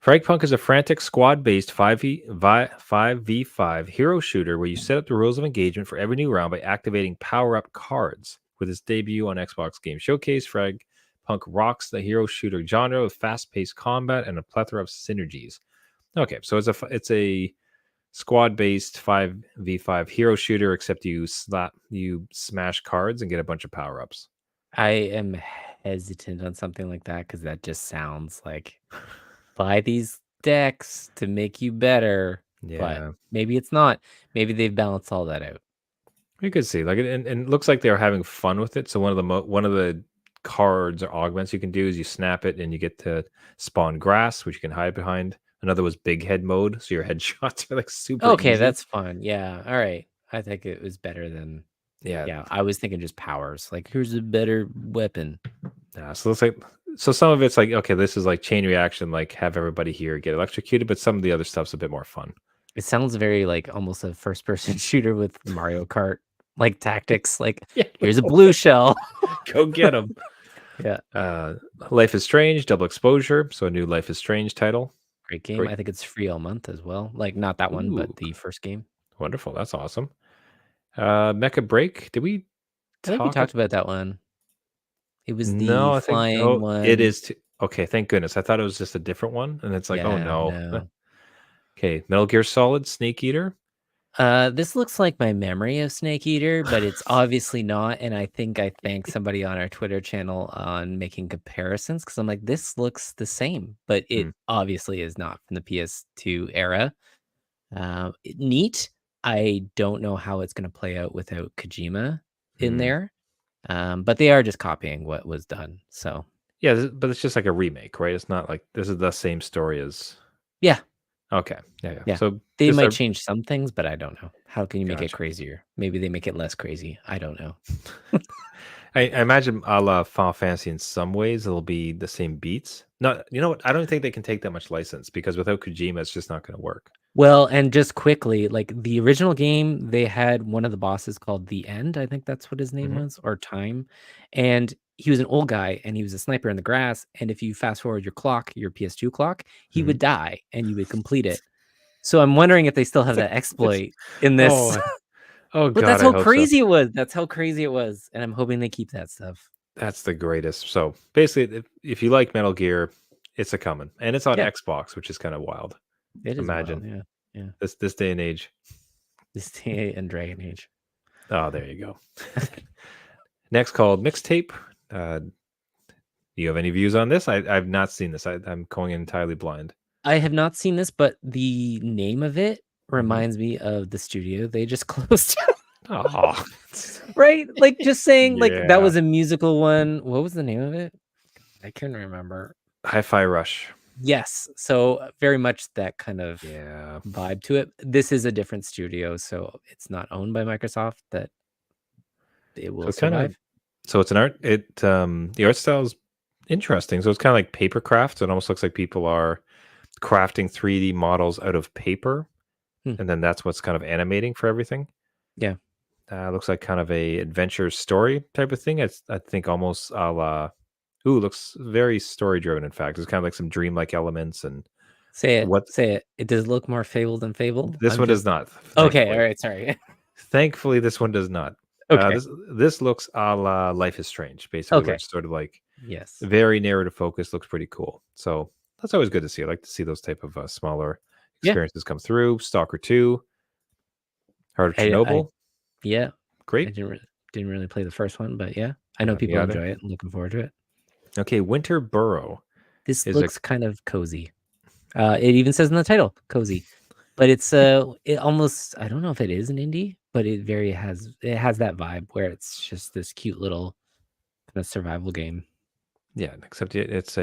Fragpunk is a frantic squad-based 5v5 hero shooter where you set up the rules of engagement for every new round by activating power-up cards. With its debut on Xbox Game Showcase, Fragpunk rocks the hero shooter genre with fast-paced combat and a plethora of synergies. Okay, so it's a squad-based 5v5 hero shooter, except you smash cards and get a bunch of power-ups. I am hesitant on something like that because that just sounds like buy these decks to make you better. But Yeah, maybe it's not. Maybe they've balanced all that out. you could see like and it looks like they're having fun with it. So one of the cards or augments you can do is you snap it and you get to spawn grass, which you can hide behind. Another was big head mode, so your headshots are like super Okay, easy. that's fun. Yeah. All right. I think it was better than. Yeah. Yeah, I was thinking just powers. Like, here's a better weapon. So it looks like, so some of it's like, okay, this is like chain reaction, like have everybody here get electrocuted, but some of the other stuff's a bit more fun. It sounds very like almost a first person shooter with Mario Kart like tactics. Like, Yeah, here's a blue shell. go get them. Yeah. Life is Strange, double exposure. So a new Life is Strange title. Great game. Great. I think it's free all month as well. Like, not that one, Ooh. but the first game. Wonderful. That's awesome. Mecha Break. Did we I think we talked about that one. It was the flying one. It is. Okay, thank goodness. I thought it was just a different one. And it's like, oh Yeah, no. no. Okay, Metal Gear Solid, Snake Eater. This looks like my memory of Snake Eater, but it's obviously not. And I think I thanked somebody on our Twitter channel on making comparisons because I'm like, this looks the same, but it obviously is not from the PS2 era. Neat. I don't know how it's going to play out without Kojima in there, but they are just copying what was done. So yeah, but it's just like a remake, right? It's not like this is the same story as. yeah. Okay. Yeah. So they might change some things, but I don't know. How can you make it Gotcha. crazier? Maybe they make it less crazy. I don't know. I imagine a la Final Fantasy in some ways it'll be the same beats. No, you know what? I don't think they can take that much license because without Kojima, it's just not going to work. Well, and just quickly, like the original game, they had one of the bosses called The End. I think that's what his name was, or Time. And he was an old guy and he was a sniper in the grass. And if you fast forward your clock, your PS2 clock, he would die and you would complete it. So I'm wondering if they still have that exploit in this. Oh, but God, that's how crazy it was. That's how crazy it was. And I'm hoping they keep that stuff. That's the greatest. So basically, if you like Metal Gear, it's a coming. And it's on Xbox, which is kind of wild. It is Imagine. wild, yeah. This day and age. This day and Dragon Age. Oh, there you go. Next called Mixtape. Do you have any views on this? I've not seen this. I'm going entirely blind. I have not seen this, but the name of it reminds me of the studio they just closed. Oh, right? Like just saying, like that was a musical one. What was the name of it? I can't remember. Hi-Fi Rush. Yes. So very much that kind of vibe to it. This is a different studio, so it's not owned by Microsoft. That it will survive. So it's an art. The art style is interesting. So it's kind of like papercraft. It almost looks like people are crafting 3D models out of paper, and then that's what's kind of animating for everything. Yeah. Looks like kind of a adventure story type of thing. I think almost a la. Ooh, looks very story driven. In fact, it's kind of like some dreamlike elements and. Say it. It does look more Fable than Fable. This one does not. Okay, all right. Sorry. Thankfully, this one does not. Okay. This looks a la Life is Strange, basically. Okay. Where it's sort of like yes, very narrative focus. Looks pretty cool. So that's always good to see. I like to see those type of smaller experiences come through. Stalker 2, Heart of Chernobyl. Great. I didn't really play the first one, but yeah, I know people enjoy it. I'm looking forward to it. Okay, Winter Burrow. This looks kind of cozy. It even says in the title, cozy. But it's it almost, I don't know if it is an indie, but it has that vibe where it's just this cute little kind of survival game. Yeah, except it's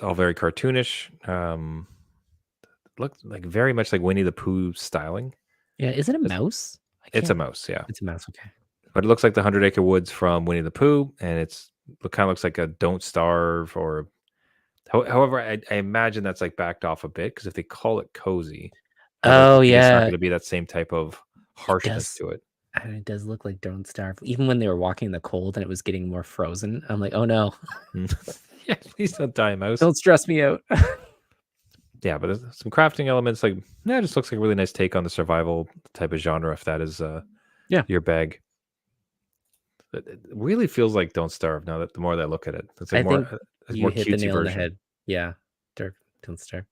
all very cartoonish. Looks like very much like Winnie the Pooh styling. Yeah, is it a mouse? It's a mouse, yeah. It's a mouse, okay. But it looks like the 100 Acre Woods from Winnie the Pooh, and it kind of looks like a Don't Starve or. However, I imagine that's like backed off a bit because if they call it cozy, it's not going to be that same type of harshness to it. And it does look like Don't Starve. Even when they were walking in the cold and it was getting more frozen, I'm like, oh no, Yeah, please don't die, mouse. don't stress me out. Yeah, but there's some crafting elements. Like, it just looks like a really nice take on the survival type of genre. If that is Yeah. your bag, it really feels like Don't Starve. Now that the more that I look at it, it's like I more think a you more hit the cutesy nail on the version. head. Yeah, Don't Starve.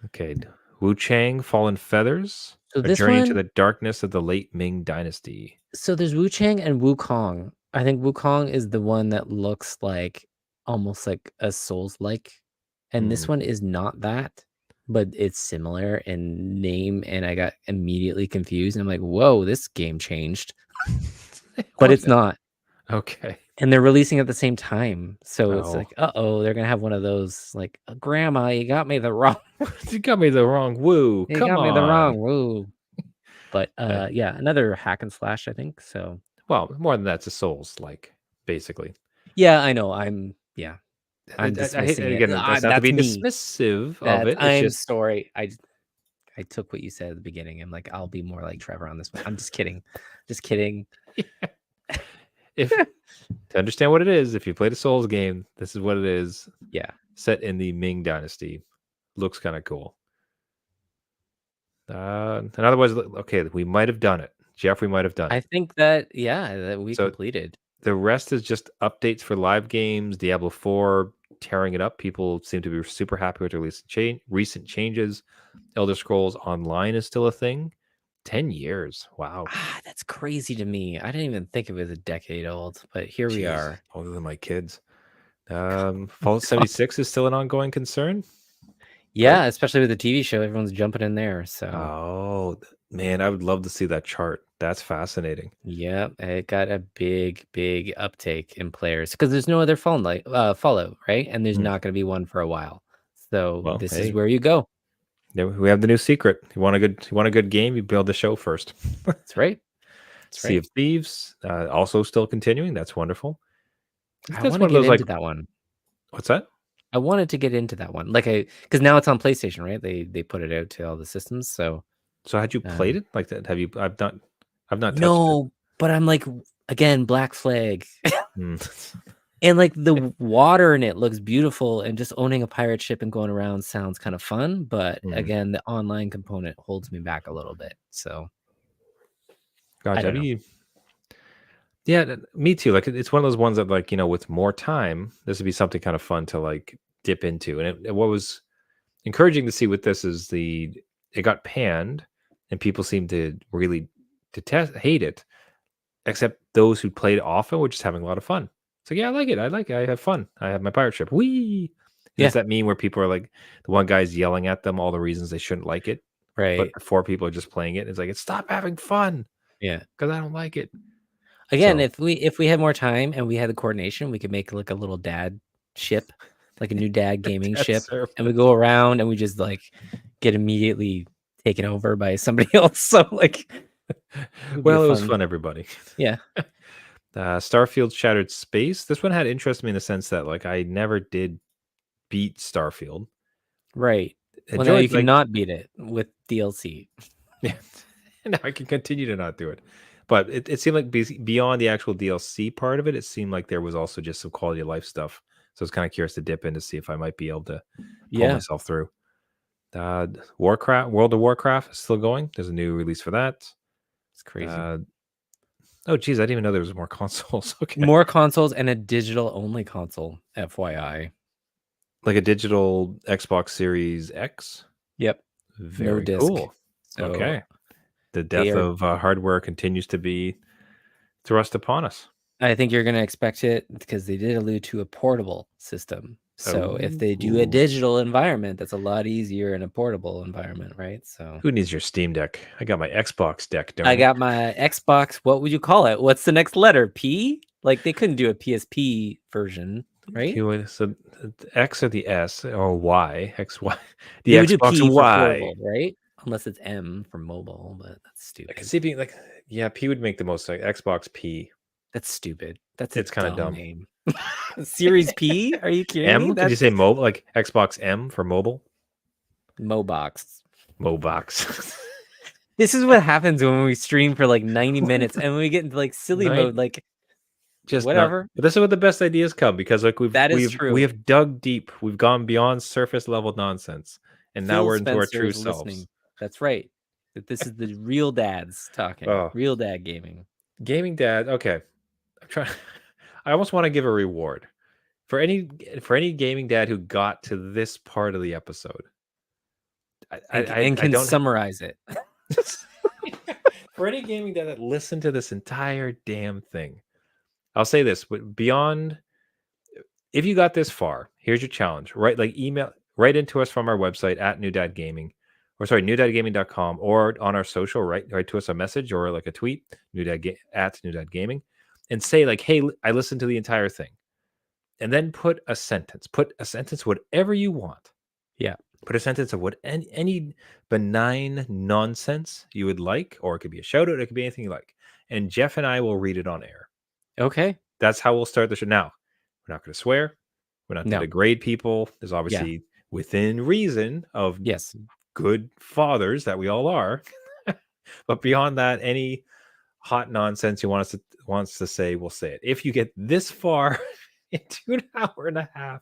Okay, Wu Chang, Fallen Feathers, So a this journey into one, the darkness of the late Ming Dynasty. so there's Wu Chang and Wukong. I think Wukong is the one that looks like almost like a Souls-like, and this Hmm. one is not that, but it's similar in name, and I got immediately confused. I'm like, whoa, this game changed, but What? it's not. Okay. And they're releasing at the same time, so it's Oh, like, uh-oh, they're gonna have one of those like, Grandma, you got me the wrong, you got me the wrong Woo. you Come got me the on. wrong woo. But Uh, yeah, another hack and slash, I think. So well, more than that, it's a Souls like basically. yeah, I know. I'm I hate dismissing it. again. That's not to That's be me. dismissive of That it. It's I'm just sorry. I took what you said at the beginning. I'm like, I'll be more like Trevor on this one. I'm just kidding. Just kidding. if to understand what it is, if you played a Souls game, this is what it is. Yeah. Set in the Ming Dynasty, looks kind of cool. And otherwise, okay, we might have done it. Jeff, we might have done I it. think that that we So completed. the rest is just updates for live games. Diablo 4 tearing it up. People seem to be super happy with the recent changes. Elder Scrolls Online is still a thing. 10 years. Wow. That's crazy to me. I didn't even think it was a decade old, but here we Jeez, are. older than my kids. Fallout 76 is still an ongoing concern. Yeah, especially with the TV show, everyone's jumping in there. So Oh, man, I would love to see that chart. That's fascinating. yeah, it got a big uptake in players because there's no other Fallout, right? And there's Mm. not going to be one for a while. So Well, this is hey, where you go. we have the new secret. You want a good game, you build the show first. That's right. That's Sea right. of Thieves, also still continuing. That's wonderful. I That's want to one of get those like into that one. what's that? I wanted to get into that one, like because now it's on PlayStation, right? They put it out to all the systems. So So had you played it like that? Have you? I've not touched it. no, but I'm like again, Black Flag. Mm. And like the water in it looks beautiful, and just owning a pirate ship and going around sounds kind of fun. But Mm. again, the online component holds me back a little bit. So I Gotcha. don't Have know. you? Yeah, me too. Like it's one of those ones that like with more time, this would be something kind of fun to like dip into. And what was encouraging to see with this is it got panned, and people seem to really hate it, except those who played often were just having a lot of fun. So yeah, I like it. I like it. I have fun. I have my pirate ship. Wee. And Yeah, it's that meme where people are like, the one guy's yelling at them all the reasons they shouldn't like it, but right. 4 people are just playing it. It's like, stop having fun Yeah. because I don't like it. Again, So if we had more time and we had the coordination, we could make like a little dad ship, like a new dad gaming ship, that's and we go around and we just like get immediately taken over by somebody else. So like, it would be a well, it was fun. fun, everybody. Yeah. Starfield Shattered Space. This one had interest in me in the sense that like I never did beat Starfield. Right. Well, now you Enjoyed like cannot beat it with DLC. yeah, now I can continue to not do it. But it seemed like beyond the actual DLC part of it, it seemed like there was also just some quality of life stuff. So I was kind of curious to dip in to see if I might be able to pull Yeah. myself through. World of Warcraft is still going. There's a new release for that. It's crazy. Oh, geez, I didn't even know there was more consoles. Okay. More consoles and a digital only console, FYI. Like a digital Xbox Series X? Yep. Very disc. cool. So Okay. The death of hardware continues to be thrust upon us. I think you're going to expect it because they did allude to a portable system. So if they do a Ooh. digital environment, that's a lot easier in a portable environment, right? So Who needs your Steam Deck? I got my Xbox deck, darn I it. got my Xbox. What would you call it? What's the next letter? P? Like they couldn't do a PSP version, right? So the X or the S or Y? XY. The They would do Xbox P for Y. portable, right? Unless it's M for mobile, but that's I can stupid. see being like, yeah, P would make the most like Xbox P. That's stupid. It's kind of dumb. name. Series P? Are you kidding me? M? Could you say mobile? Like Xbox M for mobile? Mobox. Mobox. This is what happens when we stream for like 90 minutes and we get into like silly Right? mode, like Just not. whatever. But this is where the best ideas come because like That is we true. have dug deep. We've gone beyond surface level nonsense, and now Phil we're into our Spencer true is selves. listening. That's right. That this is the real dads talking. Oh. Real dad gaming. Gaming dad. Okay, I'm trying. I almost want to give a reward for any gaming dad who got to this part of the episode. And I can don't summarize it. for any gaming dad that listened to this entire damn thing. I'll say this: beyond, if you got this far, here's your challenge. Right, like email right into us from our website at New Dad Gaming, or sorry, newdadgaming.com, or on our social. Write to us a message or like a tweet, at New Dad Gaming, and say like, "Hey, I listened to the entire thing," and then put a sentence, whatever you want. Yeah. Put a sentence of what any benign nonsense you would like, or it could be a shout out, it could be anything you like, and Jeff and I will read it on air. Okay. That's how we'll start the show. Now, we're not going to swear. We're not going to degrade people. There's obviously within reason of good fathers that we all are. But beyond that, any hot nonsense you wants to say, we'll say it. If you get this far into an hour and a half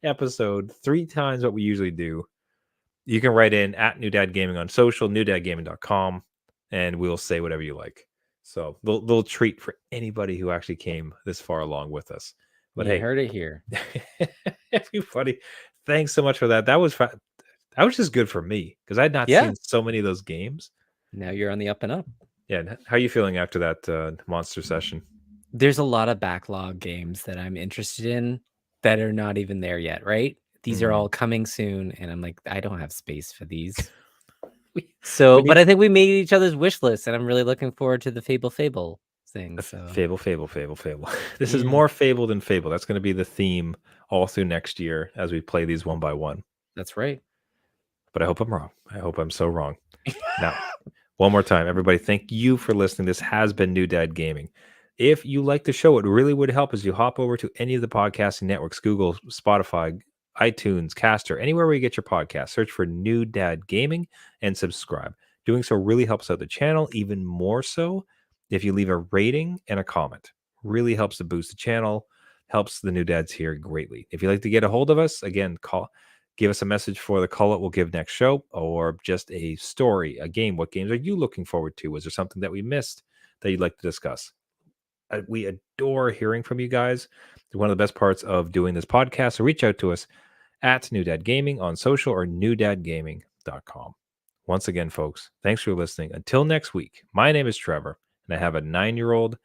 episode, 3 times what we usually do, you can write in at New Dad Gaming on social, newdadgaming.com, and we'll say whatever you like. So little treat for anybody who actually came this far along with us. But hey, heard it here. Everybody, thanks so much for that. That was just good for me because I had not seen so many of those games. Now you're on the up and up. Yeah. How are you feeling after that monster session? There's a lot of backlog games that I'm interested in that are not even there yet, right? These are all coming soon, and I'm like, I don't have space for these. But I think we made each other's wish list, and I'm really looking forward to the Fable thing. So. Fable. This is more Fable than Fable. That's going to be the theme all through next year as we play these one by one. That's right. But I hope I'm wrong. I hope I'm so wrong. Now, one more time, everybody, thank you for listening. This has been New Dad Gaming. If you like the show, it really would help as you hop over to any of the podcasting networks, Google, Spotify, iTunes, Caster, anywhere where you get your podcast. Search for New Dad Gaming and subscribe. Doing so really helps out the channel, even more so if you leave a rating and a comment. Really helps to boost the channel, helps the new dads here greatly. If you'd like to get a hold of us, again, give us a message for the call it we'll give next show, or just a story, a game. What games are you looking forward to? Was there something that we missed that you'd like to discuss? We adore hearing from you guys. It's one of the best parts of doing this podcast. So reach out to us at New Dad Gaming on social or newdadgaming.com. Once again, folks, thanks for listening. Until next week, my name is Trevor, and I have a 9-year-old,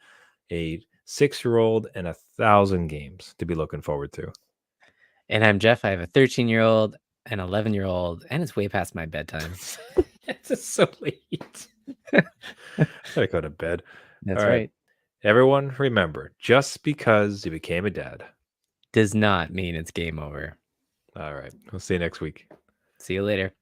a 6-year-old, and 1,000 games to be looking forward to. And I'm Jeff. I have a 13-year-old, an 11-year-old, and it's way past my bedtime. It's so late. I go to bed. That's right. Everyone, remember, just because you became a dad does not mean it's game over. All right. We'll see you next week. See you later.